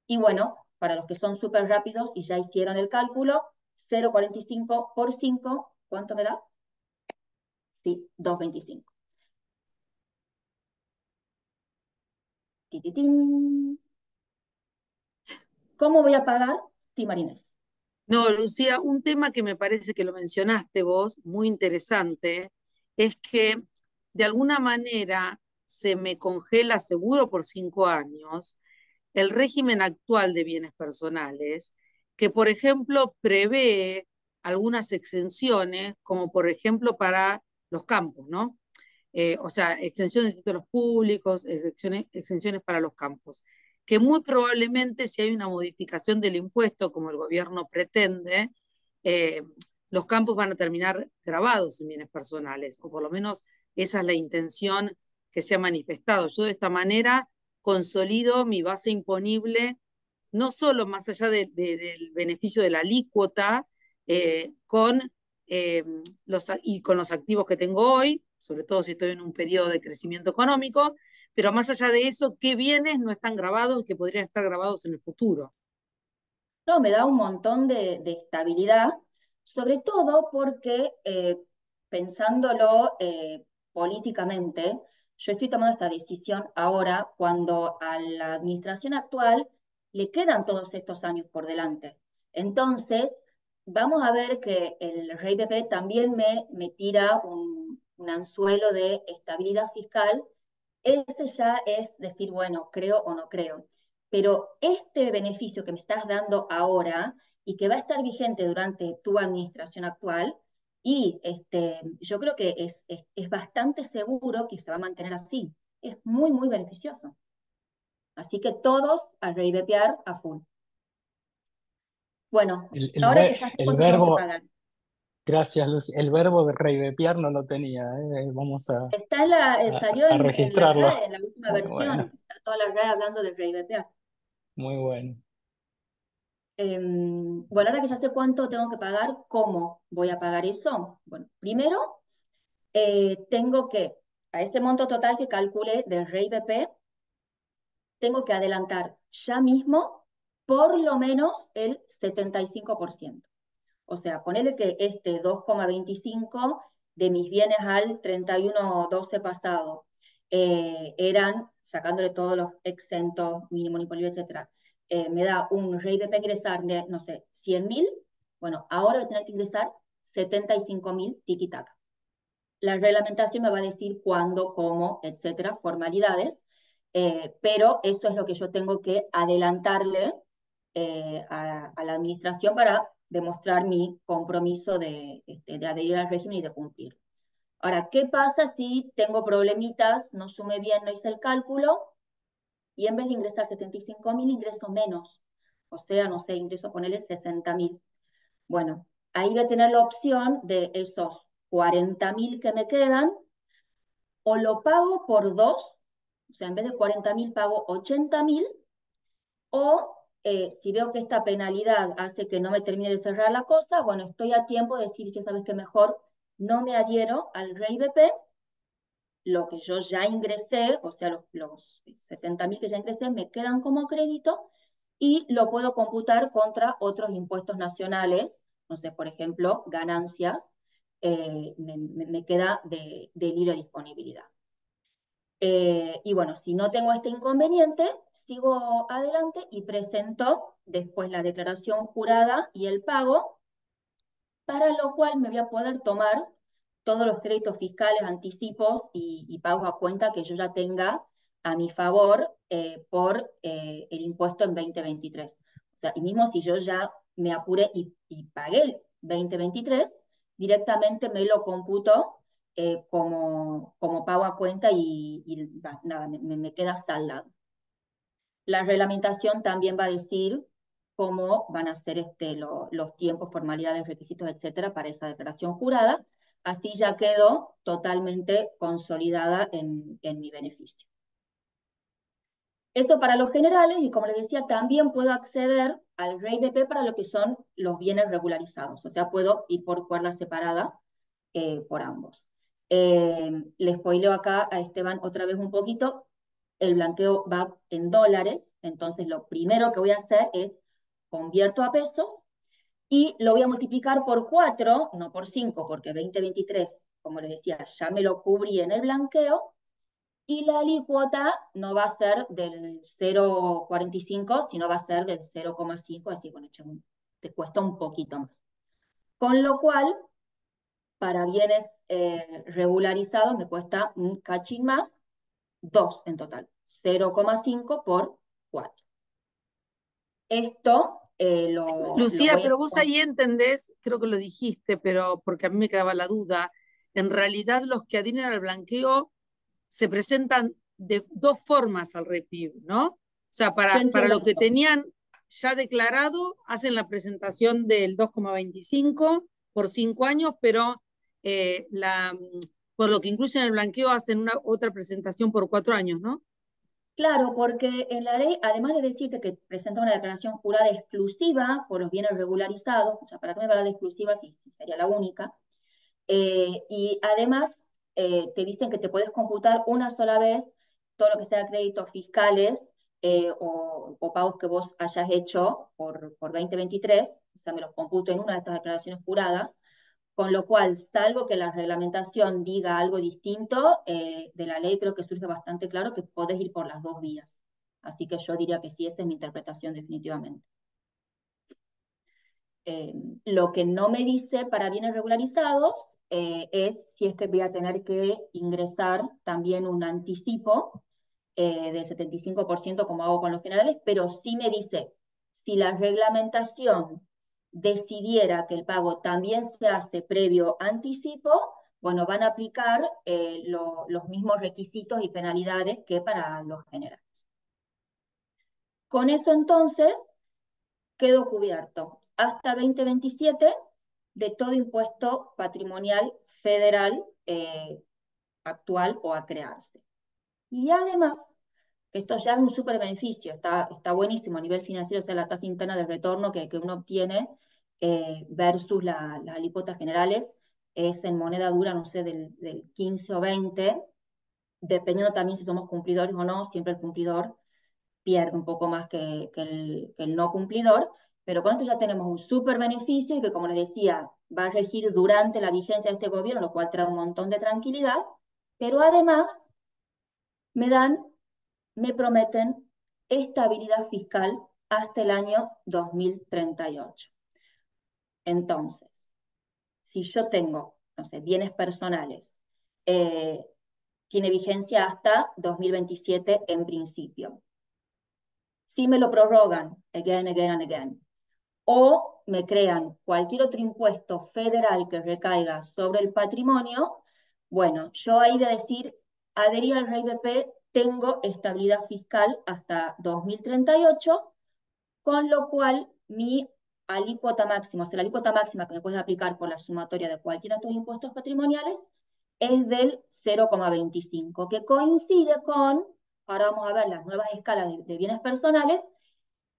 Y bueno, para los que son súper rápidos y ya hicieron el cálculo, 0,45 por 5, ¿cuánto me da? Sí, 2,25. Tititín. ¿Cómo voy a pagar? Sí, Marines. No, Lucía, un tema que me parece que lo mencionaste vos, muy interesante, es que de alguna manera se me congela seguro por 5 años el régimen actual de bienes personales, que por ejemplo prevé algunas exenciones, como por ejemplo para los campos, ¿no? O sea, exención de títulos públicos, exenciones para los campos, que muy probablemente si hay una modificación del impuesto, como el gobierno pretende, eh, los campos van a terminar grabados en bienes personales, o por lo menos esa es la intención que se ha manifestado. Yo de esta manera consolido mi base imponible, no solo más allá del beneficio de la alícuota, eh, y con los activos que tengo hoy, sobre todo si estoy en un periodo de crecimiento económico, pero más allá de eso, ¿qué bienes no están grabados y que podrían estar grabados en el futuro? No, me da un montón de estabilidad, sobre todo porque pensándolo políticamente, yo estoy tomando esta decisión ahora cuando a la administración actual le quedan todos estos años por delante. Entonces, vamos a ver que el Rey BP también me tira un anzuelo de estabilidad fiscal. Este ya es decir, bueno, creo o no creo. Pero este beneficio que me estás dando ahora y que va a estar vigente durante tu administración actual, y yo creo que es bastante seguro que se va a mantener así. Es muy, muy beneficioso. Así que todos a reivepear a full. Bueno, El, el, ahora que ver- ya sé el cuánto tengo que verbo, pagar. gracias Lucy, el verbo de reivepear no lo tenía, vamos Está salió a en la registrarlo. RAE, en la última Muy bueno, versión. Está toda la RAE hablando de reivepear. muy bueno. Bueno, ahora que ya sé cuánto tengo que pagar, ¿cómo voy a pagar eso? Bueno, primero tengo que, a este monto total que calculé del REI BP, tengo que adelantar ya mismo por lo menos el 75%. O sea, ponele que este 2,25 de mis bienes al 31/12 pasado eran, sacándole todos los exentos, mínimo imponible, etcétera, me da un REIBP ingresar de, no sé, 100.000, bueno, ahora voy a tener que ingresar 75.000 tiki-taka. La reglamentación me va a decir cuándo, cómo, etcétera, formalidades, pero eso es lo que yo tengo que adelantarle a la administración para demostrar mi compromiso de adherir al régimen y de cumplir. Ahora, ¿qué pasa si tengo problemitas, no sumé bien, no hice el cálculo, y en vez de ingresar 75.000, ingreso menos? O sea, no sé, ingreso, ponerle 60.000. Bueno, ahí voy a tener la opción de esos 40.000 que me quedan, o lo pago por 2, o sea, en vez de 40.000 pago 80.000, o si veo que esta penalidad hace que no me termine de cerrar la cosa, bueno, estoy a tiempo de decir, ya sabes que mejor no me adhiero al REIBP, lo que yo ya ingresé, o sea, los 60.000 que ya ingresé, me quedan como crédito y lo puedo computar contra otros impuestos nacionales, no sé, por ejemplo, ganancias, me queda de libre disponibilidad. Y bueno, si no tengo este inconveniente, sigo adelante y presento después la declaración jurada y el pago, para lo cual me voy a poder tomar todos los créditos fiscales, anticipos y pagos a cuenta que yo ya tenga a mi favor por el impuesto en 2023. O sea, y mismo si yo ya me apuré y pagué el 2023, directamente me lo computo como pago a cuenta y nada, me queda saldado. La reglamentación también va a decir cómo van a ser los tiempos, formalidades, requisitos, etcétera, para esa declaración jurada. Así ya quedó totalmente consolidada en mi beneficio. Esto para los generales, y como les decía, también puedo acceder al REIBP para lo que son los bienes regularizados. O sea, puedo ir por cuerda separada por ambos. Les spoileo acá a Esteban otra vez un poquito. El blanqueo va en dólares, entonces lo primero que voy a hacer es convierto a pesos y lo voy a multiplicar por 4, no por 5, porque 2023, como les decía, ya me lo cubrí en el blanqueo, y la alícuota no va a ser del 0,45, sino va a ser del 0,5, así, bueno, te cuesta un poquito más. Con lo cual, para bienes regularizados me cuesta un cachín más, 2 en total, 0,5 por 4. Esto lo Lucía, voy a pero vos exponer. ahí entendés, creo que lo dijiste, pero porque a mí me quedaba la duda, en realidad los que adhieren al blanqueo se presentan de dos formas al REPIB, ¿no? O sea, Yo para entiendo lo que eso. tenían ya declarado, hacen la presentación del 2,25 por 5 años, pero por lo que incluyen el blanqueo hacen otra presentación por 4 años, ¿no? Claro, porque en la ley, además de decirte que presenta una declaración jurada exclusiva por los bienes regularizados, o sea, ¿para qué me hablar de exclusiva si sería la única? Y además te dicen que te puedes computar una sola vez todo lo que sea créditos fiscales o pagos que vos hayas hecho por 2023, o sea, me los computo en una de estas declaraciones juradas, con lo cual, salvo que la reglamentación diga algo distinto, de la ley creo que surge bastante claro que podés ir por las dos vías. Así que yo diría que sí, esa es mi interpretación definitivamente. Lo que no me dice para bienes regularizados es si es que voy a tener que ingresar también un anticipo del 75% como hago con los generales, pero sí me dice, si la reglamentación decidiera que el pago también se hace previo anticipo, bueno, van a aplicar los mismos requisitos y penalidades que para los generales. Con eso entonces quedó cubierto hasta 2027 de todo impuesto patrimonial federal actual o a crearse. Y además, esto ya es un súper beneficio, está buenísimo a nivel financiero, o sea, la tasa interna de retorno que uno obtiene versus las alícuotas generales es en moneda dura, no sé, del 15 o 20, dependiendo también si somos cumplidores o no, siempre el cumplidor pierde un poco más que el no cumplidor, pero con esto ya tenemos un súper beneficio y que, como les decía, va a regir durante la vigencia de este gobierno, lo cual trae un montón de tranquilidad, pero además me prometen estabilidad fiscal hasta el año 2038. Entonces, si yo tengo, no sé, bienes personales, tiene vigencia hasta 2027 en principio. Si me lo prorrogan, again, again, and again, o me crean cualquier otro impuesto federal que recaiga sobre el patrimonio, bueno, yo ahí de decir, adherir al REIBP, tengo estabilidad fiscal hasta 2038, con lo cual mi alícuota máxima, o sea, la alícuota máxima que me puedes aplicar por la sumatoria de cualquiera de estos impuestos patrimoniales, es del 0,25, que coincide con, ahora vamos a ver las nuevas escalas de bienes personales,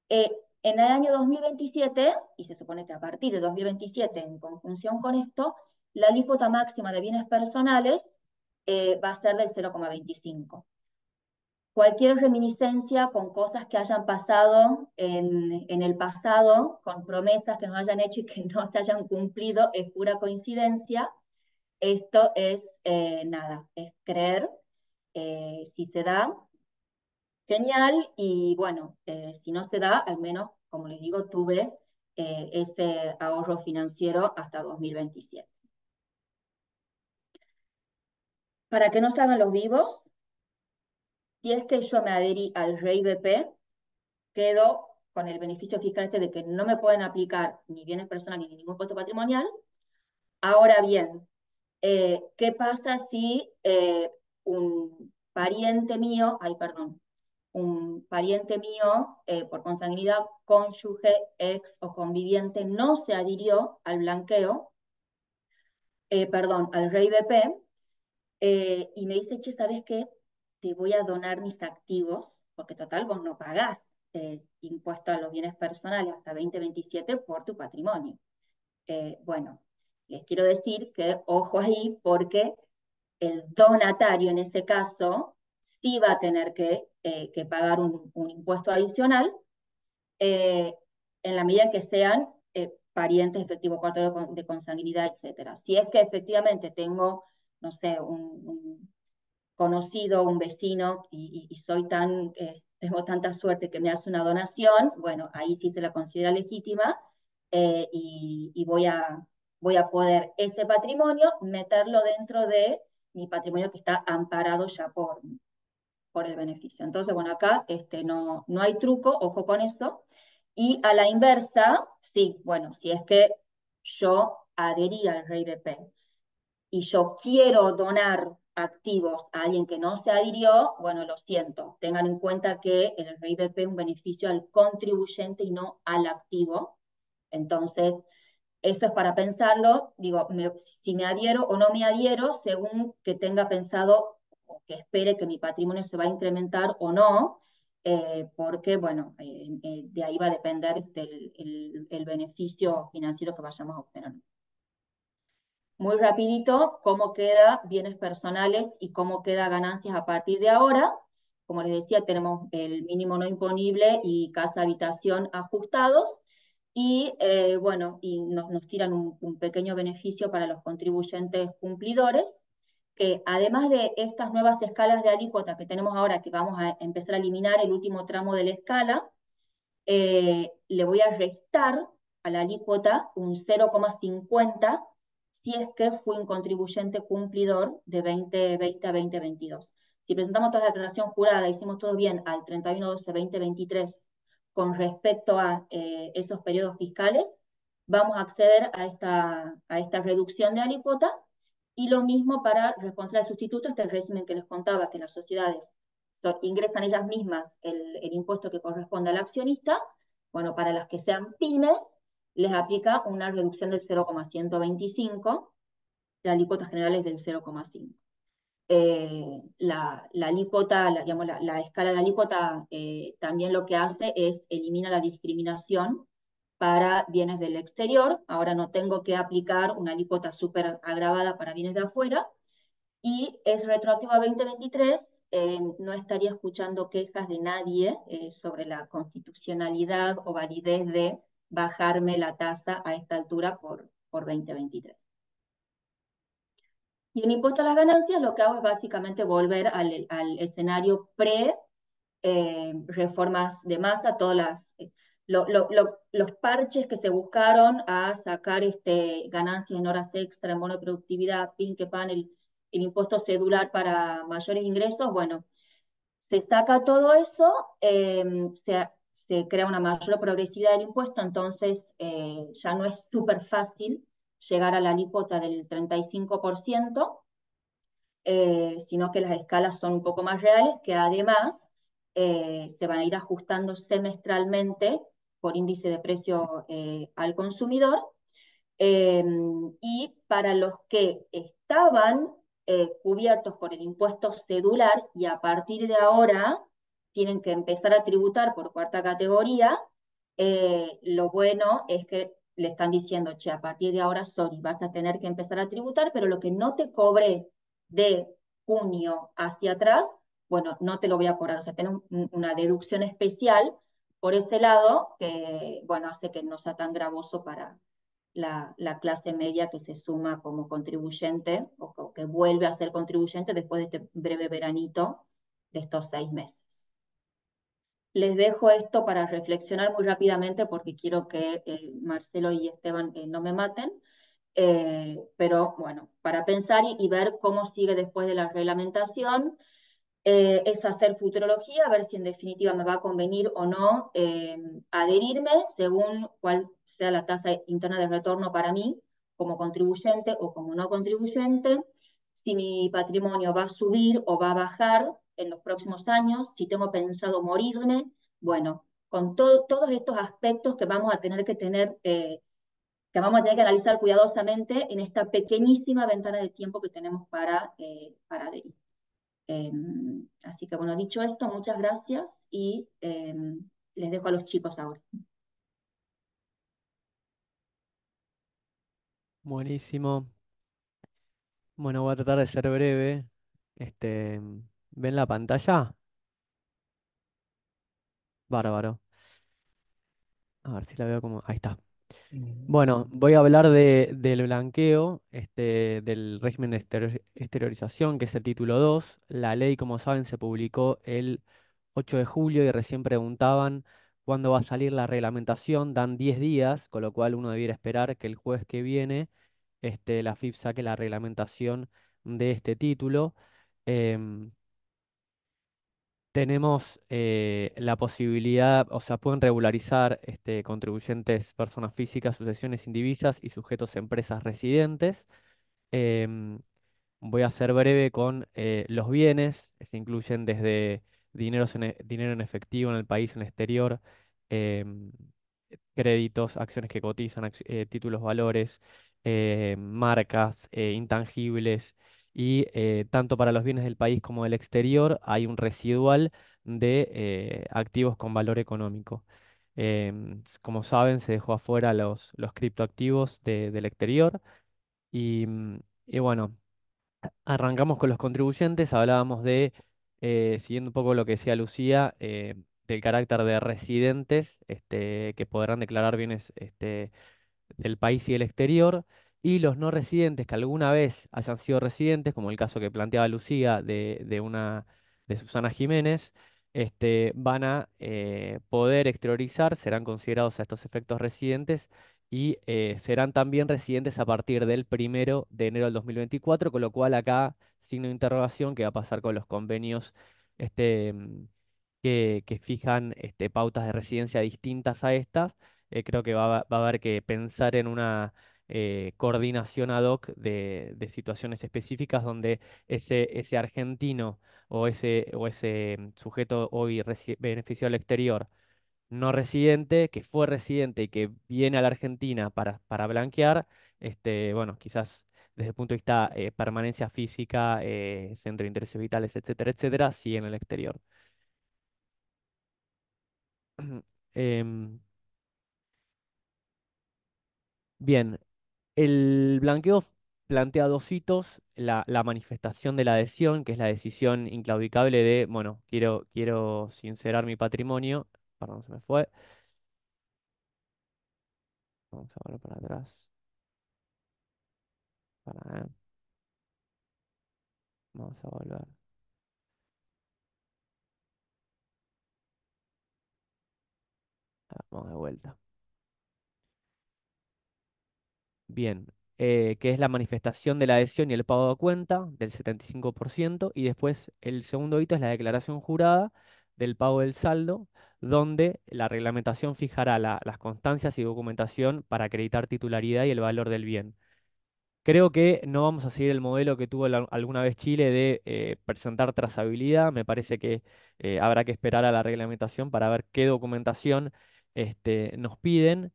en el año 2027, y se supone que a partir de 2027, en conjunción con esto, la alícuota máxima de bienes personales va a ser del 0,25. Cualquier reminiscencia con cosas que hayan pasado en el pasado, con promesas que nos hayan hecho y que no se hayan cumplido, es pura coincidencia. Esto es nada, es creer. Si se da, genial, y bueno, si no se da, al menos, como les digo, tuve ese ahorro financiero hasta 2027. Para que no se hagan los vivos, si es que yo me adherí al REIBP, quedo con el beneficio fiscal este de que no me pueden aplicar ni bienes personales ni ningún impuesto patrimonial. Ahora bien, ¿qué pasa si un pariente mío, por consanguinidad, cónyuge, ex o conviviente, no se adhirió al blanqueo, al REIBP, y me dice, che, ¿sabes qué? Te voy a donar mis activos, porque total vos no pagás impuesto a los bienes personales hasta 2027 por tu patrimonio. Bueno, les quiero decir que ojo ahí, porque el donatario en este caso sí va a tener que pagar un impuesto adicional en la medida que sean parientes efectivos cuarto de consanguinidad, etc. Si es que efectivamente tengo, no sé, un conocido, un vecino, y soy tengo tanta suerte que me hace una donación, bueno, ahí sí se la considera legítima, y voy a poder ese patrimonio meterlo dentro de mi patrimonio que está amparado ya por el beneficio. Entonces, bueno, acá no hay truco, ojo con eso. Y a la inversa, sí, bueno, si es que yo adherí al REIBP y yo quiero donar activos a alguien que no se adhirió, bueno, lo siento, tengan en cuenta que el REIBP es un beneficio al contribuyente y no al activo. Entonces, eso es para pensarlo, digo, si me adhiero o no me adhiero, según que tenga pensado o que espere que mi patrimonio se va a incrementar o no, porque, bueno, de ahí va a depender el beneficio financiero que vayamos a obtener. Muy rapidito, cómo queda bienes personales y cómo queda ganancias a partir de ahora. Como les decía, tenemos el mínimo no imponible y casa habitación ajustados. Y bueno, y nos tiran un pequeño beneficio para los contribuyentes cumplidores, que además de estas nuevas escalas de alícuota que tenemos ahora, que vamos a empezar a eliminar el último tramo de la escala, le voy a restar a la alícuota un 0,50 si es que fui un contribuyente cumplidor de 2020 a 2022. Si presentamos toda la declaración jurada, hicimos todo bien al 31/12/2023 con respecto a esos periodos fiscales, vamos a acceder a esta reducción de alícuota, y lo mismo para responsables sustitutos, este régimen que les contaba, que las sociedades ingresan ellas mismas el impuesto que corresponde al accionista. Bueno, para las que sean pymes, les aplica una reducción del 0,125, la alícuota general es del 0,5. La alícuota, digamos, la escala de alícuota también lo que hace es elimina la discriminación para bienes del exterior. Ahora no tengo que aplicar una alícuota súper agravada para bienes de afuera, y es retroactivo a 2023. No estaría escuchando quejas de nadie sobre la constitucionalidad o validez de bajarme la tasa a esta altura por 2023. Y en impuesto a las ganancias lo que hago es básicamente volver al escenario reformas de masa, los parches que se buscaron a sacar ganancias en horas extra, en bono de productividad, PIN, que pan, el impuesto cedular para mayores ingresos, bueno, se saca todo eso, se crea una mayor progresividad del impuesto, entonces ya no es súper fácil llegar a la alícuota del 35%, sino que las escalas son un poco más reales, que además se van a ir ajustando semestralmente por índice de precio al consumidor. Eh, y para los que estaban cubiertos por el impuesto cedular y a partir de ahora tienen que empezar a tributar por cuarta categoría, lo bueno es que le están diciendo, che, a partir de ahora, sorry, vas a tener que empezar a tributar, pero lo que no te cobré de junio hacia atrás, bueno, no te lo voy a cobrar, o sea, tener una deducción especial por ese lado, que, bueno, hace que no sea tan gravoso para la clase media que se suma como contribuyente o que vuelve a ser contribuyente después de este breve veranito de estos 6 meses. Les dejo esto para reflexionar muy rápidamente porque quiero que Marcelo y Esteban no me maten. Pero bueno, para pensar y ver cómo sigue después de la reglamentación, es hacer futurología, a ver si en definitiva me va a convenir o no adherirme según cuál sea la tasa interna de retorno para mí, como contribuyente o como no contribuyente, si mi patrimonio va a subir o va a bajar en los próximos años, si tengo pensado morirme, bueno, con todos estos aspectos que vamos a tener que vamos a tener que analizar cuidadosamente en esta pequeñísima ventana de tiempo que tenemos para adherir. Así que bueno, dicho esto, muchas gracias y les dejo a los chicos ahora. Buenísimo. Bueno, voy a tratar de ser breve. Este, ¿Ven la pantalla? Bárbaro. A ver si la veo como. Ahí está. Bueno, voy a hablar del blanqueo, del régimen de exteriorización, que es el título 2. La ley, como saben, se publicó el 8 de julio y recién preguntaban cuándo va a salir la reglamentación. Dan 10 días, con lo cual uno debiera esperar que el jueves que viene la FIP saque la reglamentación de este título. Em, Tenemos la posibilidad, o sea, pueden regularizar contribuyentes, personas físicas, sucesiones indivisas y sujetos a empresas residentes. Em, Voy a ser breve con los bienes, se incluyen desde dinero en efectivo en el país, en el exterior, em, créditos, acciones que cotizan, títulos, valores, marcas, intangibles, y tanto para los bienes del país como del exterior hay un residual de activos con valor económico. Como saben, se dejó afuera los criptoactivos del exterior y bueno. Arrancamos con los contribuyentes, hablábamos siguiendo un poco lo que decía Lucía, del carácter de residentes, que podrán declarar bienes del país y del exterior, y los no residentes que alguna vez hayan sido residentes, como el caso que planteaba Lucía de Susana Jiménez, van a poder exteriorizar, serán considerados a estos efectos residentes y serán también residentes a partir del 1 de enero del 2024, con lo cual acá signo de interrogación qué va a pasar con los convenios este, mm, que fijan pautas de residencia distintas a estas. Creo que va a haber que pensar en una coordinación ad hoc de situaciones específicas donde ese argentino o ese sujeto hoy beneficiado al exterior no residente, que fue residente y que viene a la Argentina para blanquear, bueno, quizás desde el punto de vista permanencia física, centro de intereses vitales, etcétera, etcétera, sí en el exterior. Em, Bien, el blanqueo plantea dos hitos, la manifestación de la adhesión, que es la decisión inclaudicable de, bueno, quiero sincerar mi patrimonio, perdón, se me fue, vamos a ver para atrás. Para, vamos a volver. Vamos de vuelta. Bien, que es la manifestación de la adhesión y el pago de cuenta del 75%, y después el segundo hito es la declaración jurada del pago del saldo, donde la reglamentación fijará las constancias y documentación para acreditar titularidad y el valor del bien. Creo que no vamos a seguir el modelo que tuvo alguna vez Chile de presentar trazabilidad. Me parece que habrá que esperar a la reglamentación para ver qué documentación nos piden.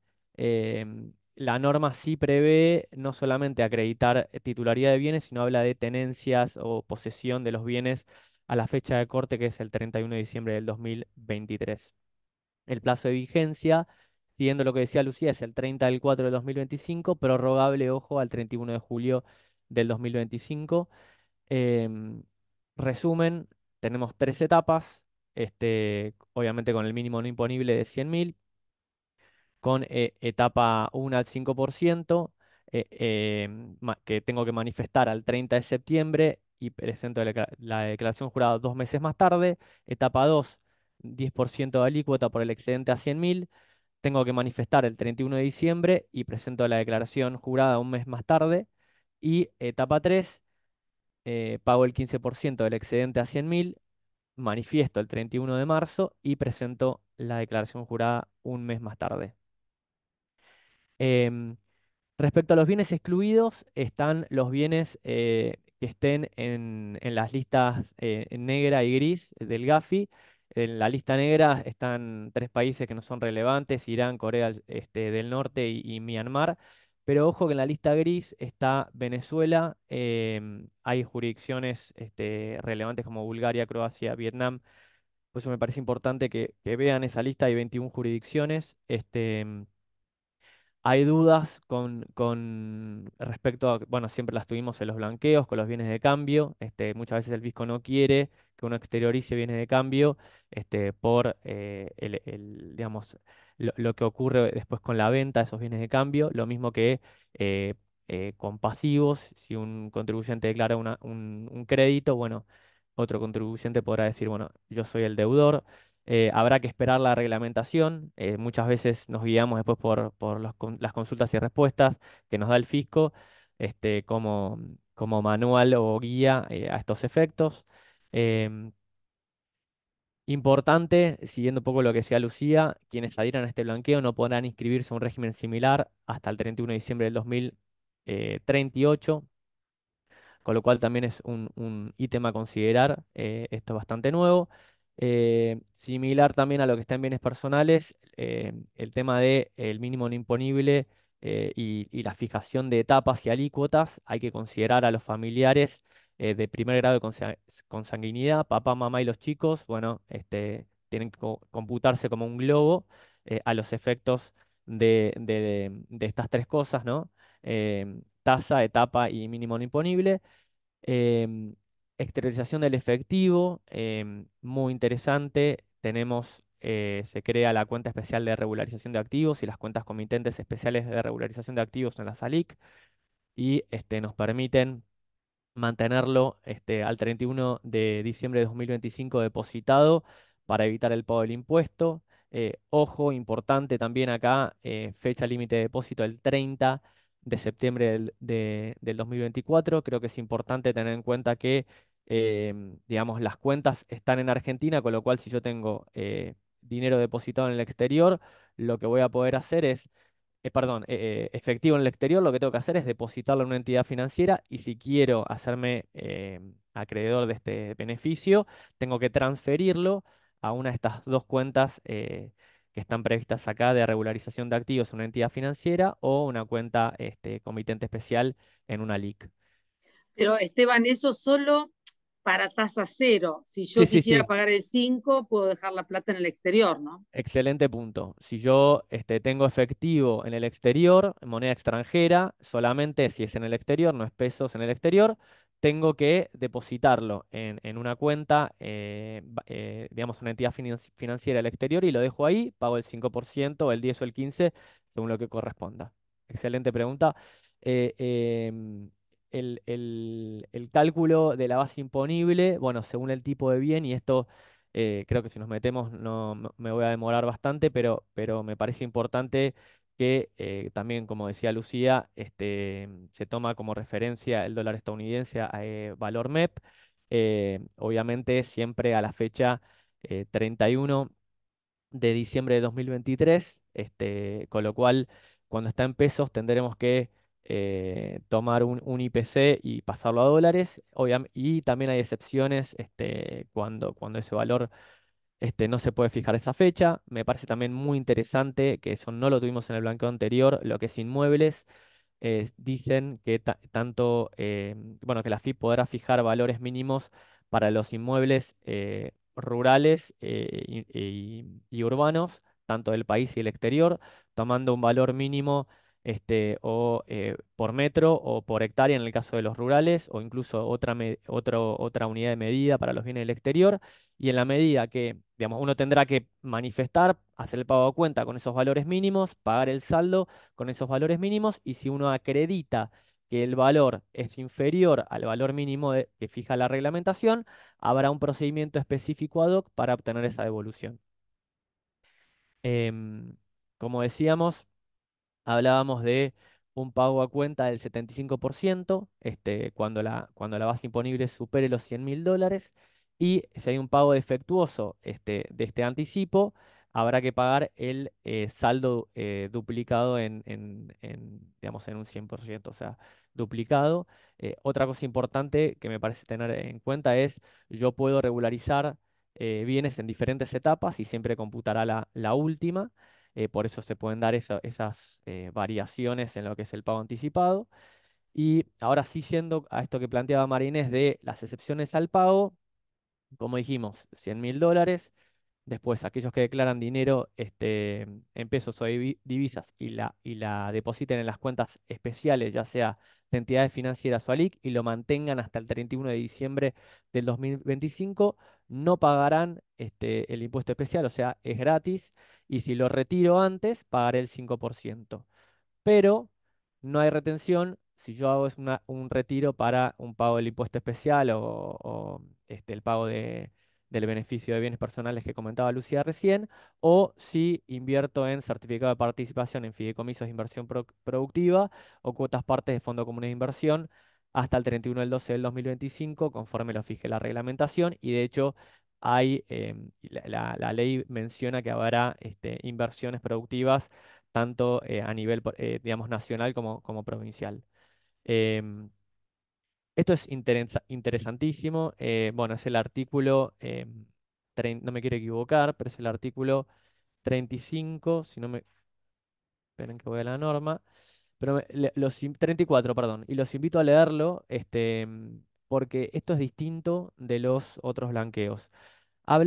La norma sí prevé no solamente acreditar titularidad de bienes, sino habla de tenencias o posesión de los bienes a la fecha de corte, que es el 31 de diciembre del 2023. El plazo de vigencia, siguiendo lo que decía Lucía, es el 30 del 4 del 2025, prorrogable, ojo, al 31 de julio del 2025. Em, Resumen, tenemos tres etapas, obviamente con el mínimo no imponible de 100.000, con etapa 1 al 5%, que tengo que manifestar al 30 de septiembre y presento la declaración jurada 2 meses más tarde. Etapa 2, 10% de alícuota por el excedente a 100.000. Tengo que manifestar el 31 de diciembre y presento la declaración jurada 1 mes más tarde. Y etapa 3, pago el 15% del excedente a 100.000, manifiesto el 31 de marzo y presento la declaración jurada 1 mes más tarde. Em, Respecto a los bienes excluidos, están los bienes que estén en las listas negra y gris del GAFI. En la lista negra están tres países que no son relevantes: Irán, Corea del Norte y Myanmar. Pero ojo que en la lista gris está Venezuela. Hay jurisdicciones relevantes como Bulgaria, Croacia, Vietnam. Por eso me parece importante que vean esa lista. Hay 21 jurisdicciones. Hay dudas con respecto a, bueno, siempre las tuvimos en los blanqueos, con los bienes de cambio. Muchas veces el fisco no quiere que uno exteriorice bienes de cambio por digamos, lo que ocurre después con la venta de esos bienes de cambio. Lo mismo que eh, con pasivos. Si un contribuyente declara un crédito, bueno, otro contribuyente podrá decir, bueno, yo soy el deudor. Habrá que esperar la reglamentación. Muchas veces nos guiamos después por las consultas y respuestas que nos da el fisco como manual o guía a estos efectos. Em, Importante, siguiendo un poco lo que decía Lucía, quienes adhieran a este blanqueo no podrán inscribirse a un régimen similar hasta el 31 de diciembre del 2038, con lo cual también es un ítem a considerar. Esto es bastante nuevo. Similar también a lo que está en bienes personales, el tema de el mínimo no imponible y la fijación de etapas y alícuotas. Hay que considerar a los familiares de primer grado de consanguinidad, papá, mamá y los chicos. Bueno, tienen que computarse como un globo a los efectos de estas tres cosas, ¿no? Tasa, etapa y mínimo no imponible. Em, Exteriorización del efectivo, muy interesante. Se crea la cuenta especial de regularización de activos y las cuentas comitentes especiales de regularización de activos en la SALIC, y nos permiten mantenerlo al 31 de diciembre de 2025 depositado para evitar el pago del impuesto. Ojo, importante también acá, fecha límite de depósito el 30 de septiembre del 2024. Creo que es importante tener en cuenta que, digamos, las cuentas están en Argentina, con lo cual si yo tengo dinero depositado en el exterior, lo que voy a poder hacer es perdón, efectivo en el exterior, lo que tengo que hacer es depositarlo en una entidad financiera, y si quiero hacerme acreedor de este beneficio, tengo que transferirlo a una de estas dos cuentas que están previstas acá de regularización de activos en una entidad financiera, o una cuenta comitente especial en una LIC. Pero Esteban, eso solo para tasa cero. Si Sí, yo sí, quisiera sí. pagar el 5, puedo dejar la plata en el exterior, ¿no? Excelente punto. Si yo tengo efectivo en el exterior, en moneda extranjera, solamente si es en el exterior, no es pesos en el exterior, tengo que depositarlo en una cuenta, digamos, una entidad financiera del exterior, y lo dejo ahí, pago el 5%, el 10 o el 15, según lo que corresponda. Excelente pregunta. Eh, em, el cálculo de la base imponible, bueno, según el tipo de bien, y esto creo que si nos metemos me voy a demorar bastante, pero me parece importante que también, como decía Lucía, se toma como referencia el dólar estadounidense, valor MEP, obviamente siempre a la fecha 31 de diciembre de 2023, con lo cual cuando está en pesos tendremos que tomar un IPC y pasarlo a dólares, y también hay excepciones cuando ese valor no se puede fijar esa fecha. Me parece también muy interesante, que eso no lo tuvimos en el blanqueo anterior, lo que es inmuebles. Dicen que tanto, bueno, que la FIP podrá fijar valores mínimos para los inmuebles rurales y urbanos, tanto del país y el exterior, tomando un valor mínimo o por metro o por hectárea en el caso de los rurales, o incluso otra unidad de medida para los bienes del exterior. Y en la medida que, digamos, uno tendrá que manifestar, hacer el pago a cuenta con esos valores mínimos, pagar el saldo con esos valores mínimos, y si uno acredita que el valor es inferior al valor mínimo que fija la reglamentación, habrá un procedimiento específico ad hoc para obtener esa devolución. Em, Como decíamos, hablábamos de un pago a cuenta del 75%, cuando la base imponible supere los $100.000, y si hay un pago defectuoso de este anticipo, habrá que pagar el saldo duplicado digamos, en un 100%, o sea, duplicado. Otra cosa importante que me parece tener en cuenta es, yo puedo regularizar bienes en diferentes etapas y siempre computará la última. Por eso se pueden dar esas variaciones en lo que es el pago anticipado. Y ahora sí, yendo a esto que planteaba Marinés de las excepciones al pago, como dijimos, $100.000. Después, aquellos que declaran dinero en pesos o divisas y la depositen en las cuentas especiales, ya sea de entidades financieras o ALIC, y lo mantengan hasta el 31 de diciembre del 2025, no pagarán el impuesto especial, o sea, es gratis. Y si lo retiro antes, pagaré el 5%, pero no hay retención si yo hago un retiro para un pago del impuesto especial o el pago del beneficio de bienes personales que comentaba Lucía recién, o si invierto en certificado de participación en fideicomisos de inversión productiva o cuotas partes de fondo común de inversión hasta el 31 del 12 del 2025, conforme lo fije la reglamentación. Y de hecho, la ley menciona que habrá inversiones productivas tanto a nivel, digamos, nacional como provincial. Em, Esto es interesantísimo. Bueno, es el artículo, no me quiero equivocar, pero es el artículo 35, si no me... Esperen que voy a la norma. Pero 34, perdón. Y los invito a leerlo, porque esto es distinto de los otros blanqueos. En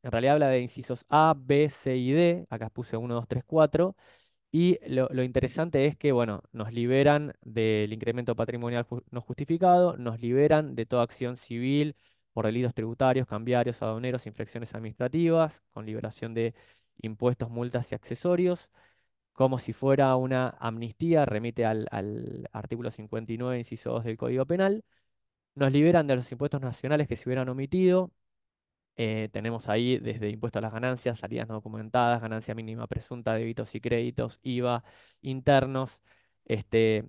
realidad habla de incisos A, B, C y D. Acá puse 1, 2, 3, 4. Y lo interesante es que, bueno, nos liberan del incremento patrimonial no justificado, nos liberan de toda acción civil por delitos tributarios, cambiarios, aduaneros, infracciones administrativas, con liberación de impuestos, multas y accesorios, como si fuera una amnistía, remite al artículo 59, inciso 2 del Código Penal. Nos liberan de los impuestos nacionales que se hubieran omitido. Tenemos ahí desde impuesto a las ganancias, salidas no documentadas, ganancia mínima presunta, débitos y créditos, IVA internos, este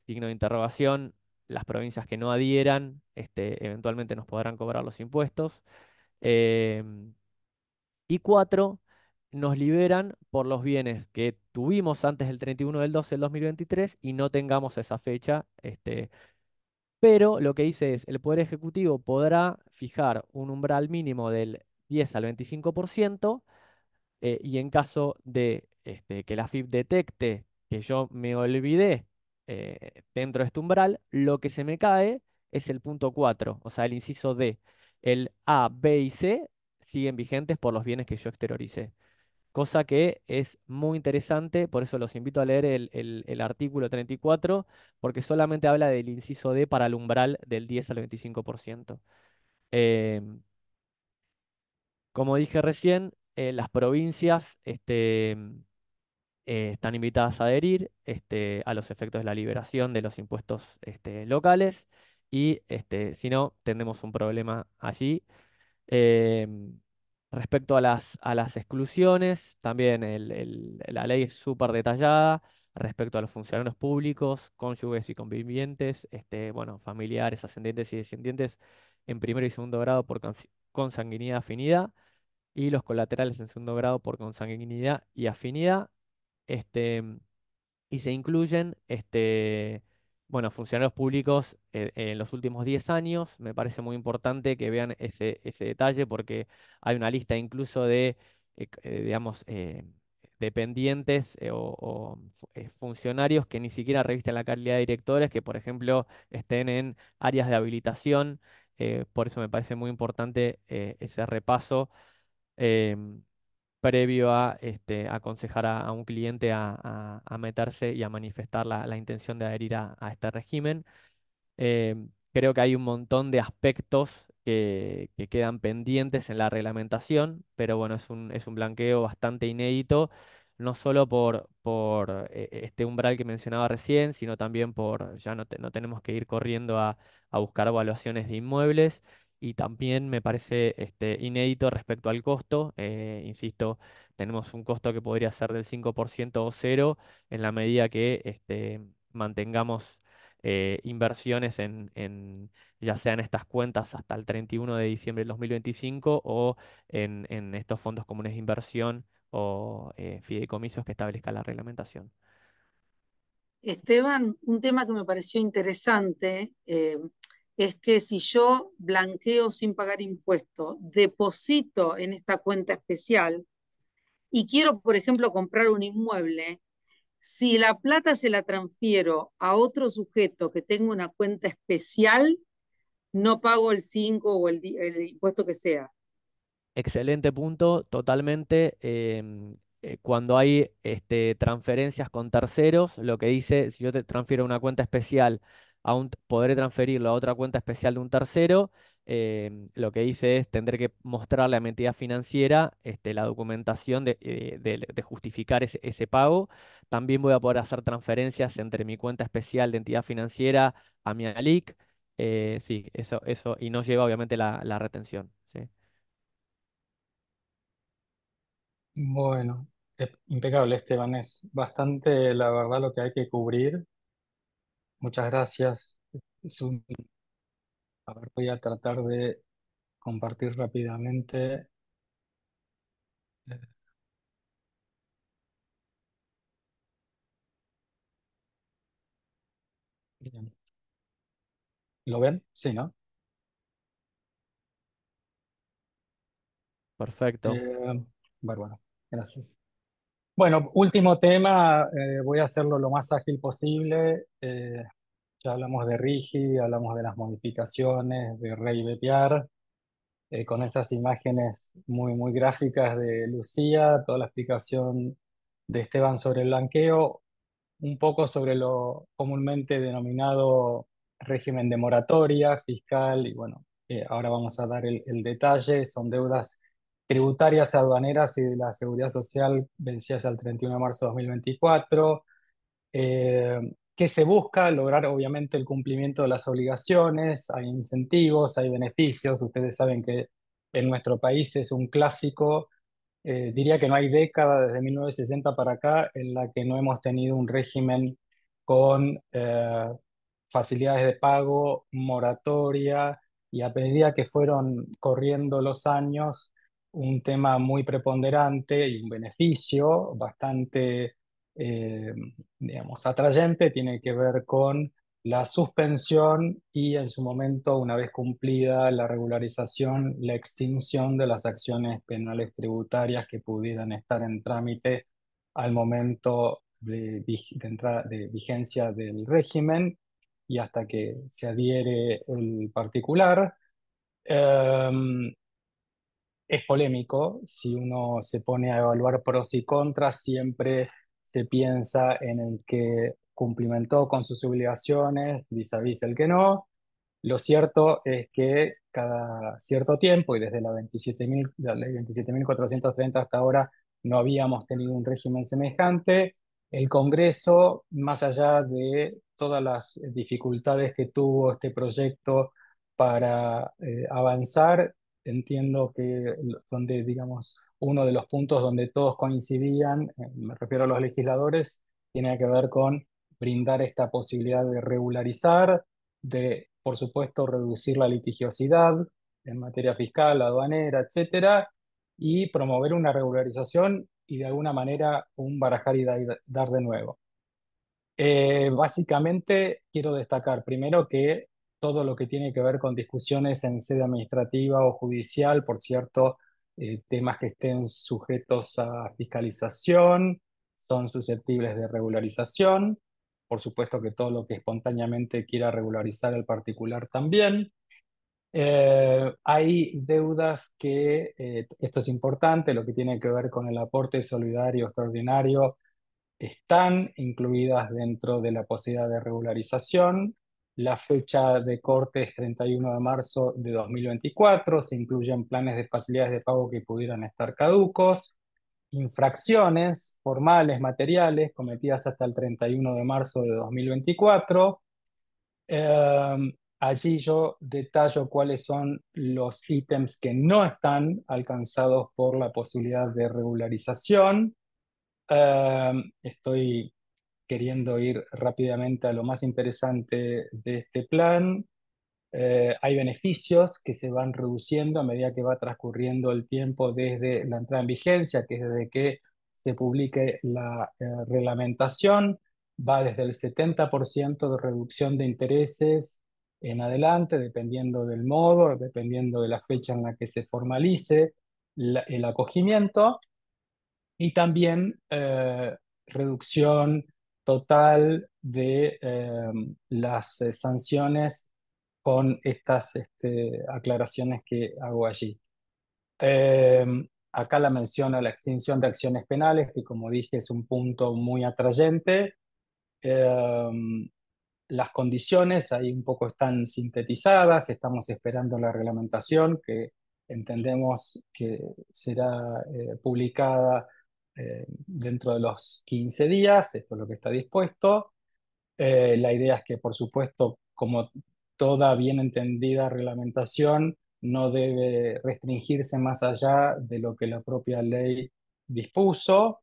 signo de interrogación. Las provincias que no adhieran, eventualmente nos podrán cobrar los impuestos. Em, y cuatro, nos liberan por los bienes que tuvimos antes del 31 del 12 del 2023 y no tengamos esa fecha. Pero lo que dice es, el Poder Ejecutivo podrá fijar un umbral mínimo del 10 al 25%, y en caso de que la FIP detecte que yo me olvidé dentro de este umbral, lo que se me cae es el punto 4, o sea, el inciso D. El A, B y C siguen vigentes por los bienes que yo exterioricé. Cosa que es muy interesante, por eso los invito a leer el artículo 34, porque solamente habla del inciso D para el umbral del 10 al 25%. Em, Como dije recién, las provincias están invitadas a adherir a los efectos de la liberación de los impuestos locales y si no, tendremos un problema allí. Em, Respecto a las exclusiones, también la ley es súper detallada respecto a los funcionarios públicos, cónyuges y convivientes, bueno, familiares, ascendientes y descendientes en primero y segundo grado por consanguinidad afinidad, y los colaterales en segundo grado por consanguinidad y afinidad. Este, y se incluyen bueno, funcionarios públicos en los últimos 10 años. Me parece muy importante que vean ese detalle porque hay una lista incluso de, digamos, dependientes funcionarios que ni siquiera revisten la calidad de directores, que por ejemplo estén en áreas de habilitación. Por eso me parece muy importante ese repaso. em, Previo a aconsejar a un cliente a meterse y a manifestar la intención de adherir a este régimen. Eh, Creo que hay un montón de aspectos que quedan pendientes en la reglamentación, pero bueno, es un blanqueo bastante inédito, no solo por este umbral que mencionaba recién, sino también por, ya no tenemos que ir corriendo a buscar evaluaciones de inmuebles. Y también me parece inédito respecto al costo. Insisto, tenemos un costo que podría ser del 5% o cero en la medida que mantengamos inversiones ya sea en estas cuentas hasta el 31 de diciembre del 2025 o en estos fondos comunes de inversión o fideicomisos que establezca la reglamentación. Esteban, un tema que me pareció interesante es que si yo blanqueo sin pagar impuestos, deposito en esta cuenta especial y quiero, por ejemplo, comprar un inmueble, si la plata se la transfiero a otro sujeto que tenga una cuenta especial, no pago el 5 o el impuesto que sea. Excelente punto, totalmente. Cuando hay transferencias con terceros, lo que dice, si yo te transfiero una cuenta especial, podré transferirlo a otra cuenta especial de un tercero. Lo que dice es, tendré que mostrarle a mi entidad financiera la documentación de justificar ese pago. También voy a poder hacer transferencias entre mi cuenta especial de entidad financiera a mi ALIC. Sí, eso, y no lleva obviamente la retención. ¿Sí? Bueno, es impecable, Esteban. Es bastante, la verdad, lo que hay que cubrir. Muchas gracias. Es un- a ver, voy a tratar de compartir rápidamente. Eh, Bien. ¿Lo ven? Sí, ¿no? Perfecto. Bárbaro. Gracias. Bueno, último tema. Voy a hacerlo lo más ágil posible. Ya hablamos de Rigi, hablamos de las modificaciones, de Rey Bepiar, con esas imágenes muy, muy gráficas de Lucía, toda la explicación de Esteban sobre el blanqueo, un poco sobre lo comúnmente denominado régimen de moratoria fiscal, y bueno, ahora vamos a dar el detalle. Son deudas tributarias, aduaneras y de la seguridad social vencidas al 31 de marzo de 2024. eh, ¿Qué se busca? Lograr obviamente el cumplimiento de las obligaciones, hay incentivos, hay beneficios. Ustedes saben que en nuestro país es un clásico. Diría que no hay década desde 1960 para acá en la que no hemos tenido un régimen con facilidades de pago, moratoria, y a medida que fueron corriendo los años, un tema muy preponderante y un beneficio bastante, eh, digamos, atrayente tiene que ver con la suspensión y en su momento, una vez cumplida la regularización, la extinción de las acciones penales tributarias que pudieran estar en trámite al momento de vigencia del régimen y hasta que se adhiere el particular. Eh, es polémico. Si uno se pone a evaluar pros y contras, siempre se piensa en el que cumplimentó con sus obligaciones vis a vis el que no. Lo cierto es que cada cierto tiempo, y desde la ley 27.430 hasta ahora, no habíamos tenido un régimen semejante. el Congreso, más allá de todas las dificultades que tuvo este proyecto para avanzar, entiendo que donde, digamos, uno de los puntos donde todos coincidían, me refiero a los legisladores, tiene que ver con brindar esta posibilidad de regularizar, de, por supuesto, reducir la litigiosidad en materia fiscal, aduanera, etcétera, y promover una regularización y de alguna manera un barajar y dar de nuevo. Básicamente quiero destacar primero que todo lo que tiene que ver con discusiones en sede administrativa o judicial, por cierto, temas que estén sujetos a fiscalización, son susceptibles de regularización. Por supuesto que todo lo que espontáneamente quiera regularizar el particular también. Hay deudas que, esto es importante, lo que tiene que ver con el aporte solidario extraordinario, están incluidas dentro de la posibilidad de regularización. La fecha de corte es 31 de marzo de 2024, se incluyen planes de facilidades de pago que pudieran estar caducos, infracciones formales, materiales, cometidas hasta el 31 de marzo de 2024. Allí yo detallo cuáles son los ítems que no están alcanzados por la posibilidad de regularización. Estoy queriendo ir rápidamente a lo más interesante de este plan. Hay beneficios que se van reduciendo a medida que va transcurriendo el tiempo desde la entrada en vigencia, que es desde que se publique la reglamentación. Va desde el 70% de reducción de intereses en adelante, dependiendo del modo, dependiendo de la fecha en la que se formalice el acogimiento, y también reducción total de las sanciones con estas aclaraciones que hago allí. Eh, Acá la menciono la extinción de acciones penales, que como dije es un punto muy atrayente. Eh, las condiciones ahí un poco están sintetizadas, estamos esperando la reglamentación que entendemos que será publicada dentro de los 15 días, esto es lo que está dispuesto. La idea es que, por supuesto, como toda bien entendida reglamentación, no debe restringirse más allá de lo que la propia ley dispuso.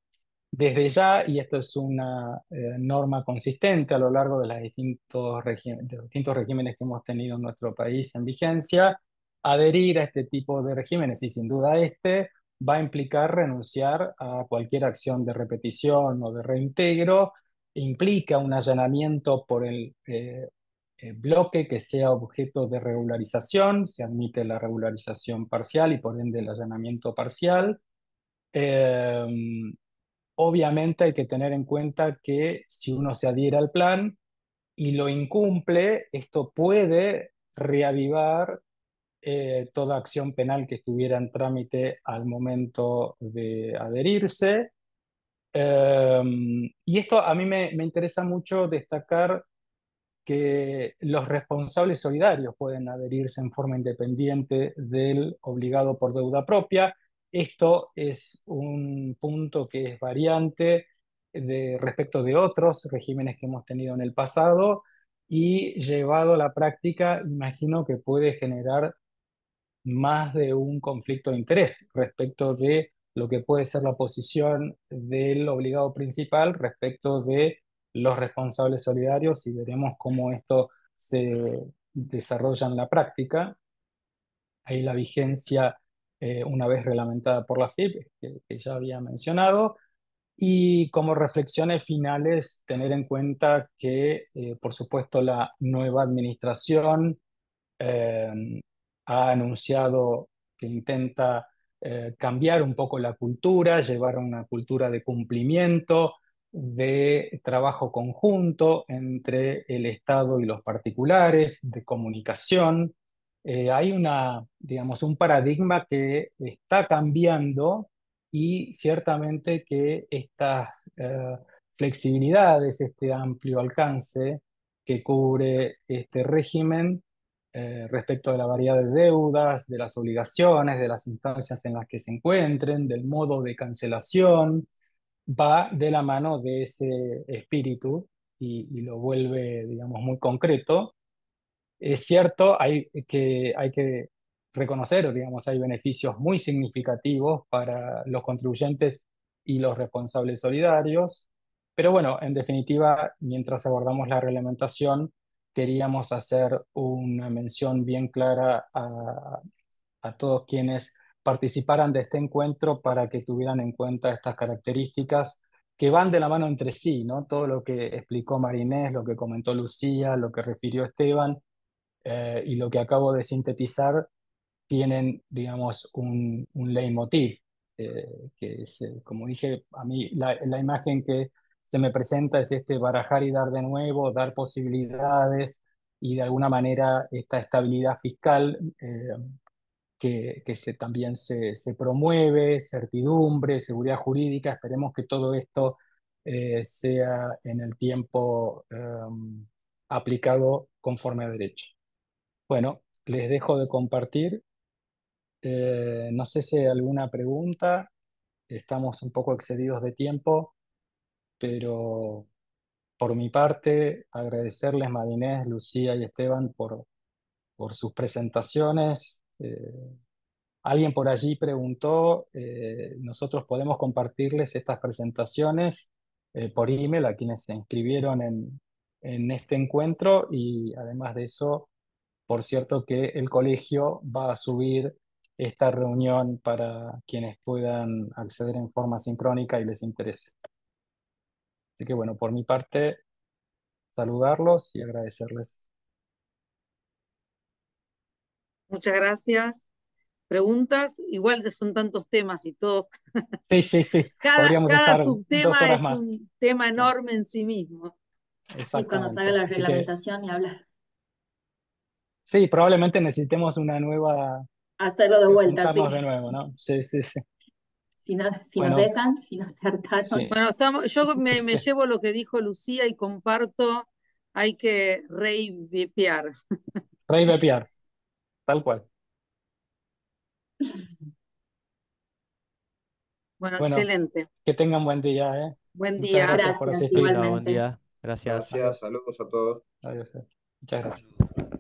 Desde ya, y esto es una norma consistente a lo largo de los distintos regímenes que hemos tenido en nuestro país en vigencia, adherir a este tipo de regímenes, y sin duda este va a implicar renunciar a cualquier acción de repetición o de reintegro, implica un allanamiento por el bloque que sea objeto de regularización, se admite la regularización parcial y por ende el allanamiento parcial. Eh, Obviamente hay que tener en cuenta que si uno se adhiere al plan y lo incumple, esto puede reavivar toda acción penal que estuviera en trámite al momento de adherirse. Y esto a mí me interesa mucho destacar que los responsables solidarios pueden adherirse en forma independiente del obligado por deuda propia. Esto es un punto que es variante respecto de otros regímenes que hemos tenido en el pasado, y llevado a la práctica, imagino que puede generar más de un conflicto de interés respecto de lo que puede ser la posición del obligado principal respecto de los responsables solidarios, y veremos cómo esto se desarrolla en la práctica. Ahí la vigencia, una vez reglamentada por la FIP, que ya había mencionado. Y como reflexiones finales, tener en cuenta que, por supuesto, la nueva administración eh, ha anunciado que intenta cambiar un poco la cultura, llevar a una cultura de cumplimiento, de trabajo conjunto entre el Estado y los particulares, de comunicación. Hay digamos, un paradigma que está cambiando, y ciertamente que estas flexibilidades, este amplio alcance que cubre este régimen, respecto de la variedad de deudas, de las obligaciones, de las instancias en las que se encuentren, del modo de cancelación, va de la mano de ese espíritu y lo vuelve, digamos, muy concreto. Es cierto, hay que reconocer, digamos, hay beneficios muy significativos para los contribuyentes y los responsables solidarios, pero bueno, en definitiva, mientras abordamos la reglamentación, queríamos hacer una mención bien clara a todos quienes participaran de este encuentro para que tuvieran en cuenta estas características que van de la mano entre sí, ¿no? Todo lo que explicó Marinés, lo que comentó Lucía, lo que refirió Esteban, y lo que acabo de sintetizar tienen, digamos, un leitmotiv, que es, como dije, a mí la imagen que se me presenta es este barajar y dar de nuevo, dar posibilidades y de alguna manera esta estabilidad fiscal, que también se promueve, certidumbre, seguridad jurídica. Esperemos que todo esto sea en el tiempo aplicado conforme a derecho. Bueno, les dejo de compartir. No sé si hay alguna pregunta. Estamos un poco excedidos de tiempo, pero por mi parte, agradecerles, Marinés, Lucía y Esteban, por sus presentaciones. Alguien por allí preguntó, nosotros podemos compartirles estas presentaciones por email a quienes se inscribieron en este encuentro, y además de eso, por cierto que el colegio va a subir esta reunión para quienes puedan acceder en forma sincrónica y les interese. Así que bueno, por mi parte, saludarlos y agradecerles. Muchas gracias. ¿Preguntas? Igual que son tantos temas y todos. Sí, sí, sí, Cada, podríamos cada estar 2 subtema horas es más. un tema enorme en sí mismo. Y cuando salga Exactamente. la Así que reglamentación y hablar, sí, probablemente necesitemos una nueva, hacerlo de vuelta, juntarnos de sí. nuevo, ¿no? Sí, sí, sí. Si no, si nos Bueno, dejan, si nos hartaron. sí, Bueno, yo me sí. llevo lo que dijo Lucía y comparto, hay que reivindicar. Rey Bepiar, tal cual. Bueno, Bueno, excelente. que tengan buen día, ¿eh? Buen Muchas día. gracias por Gracias, asistir. Chao, buen igualmente. día. Gracias. Gracias, Adiós. saludos a todos. Adiós. Muchas gracias. Saludos.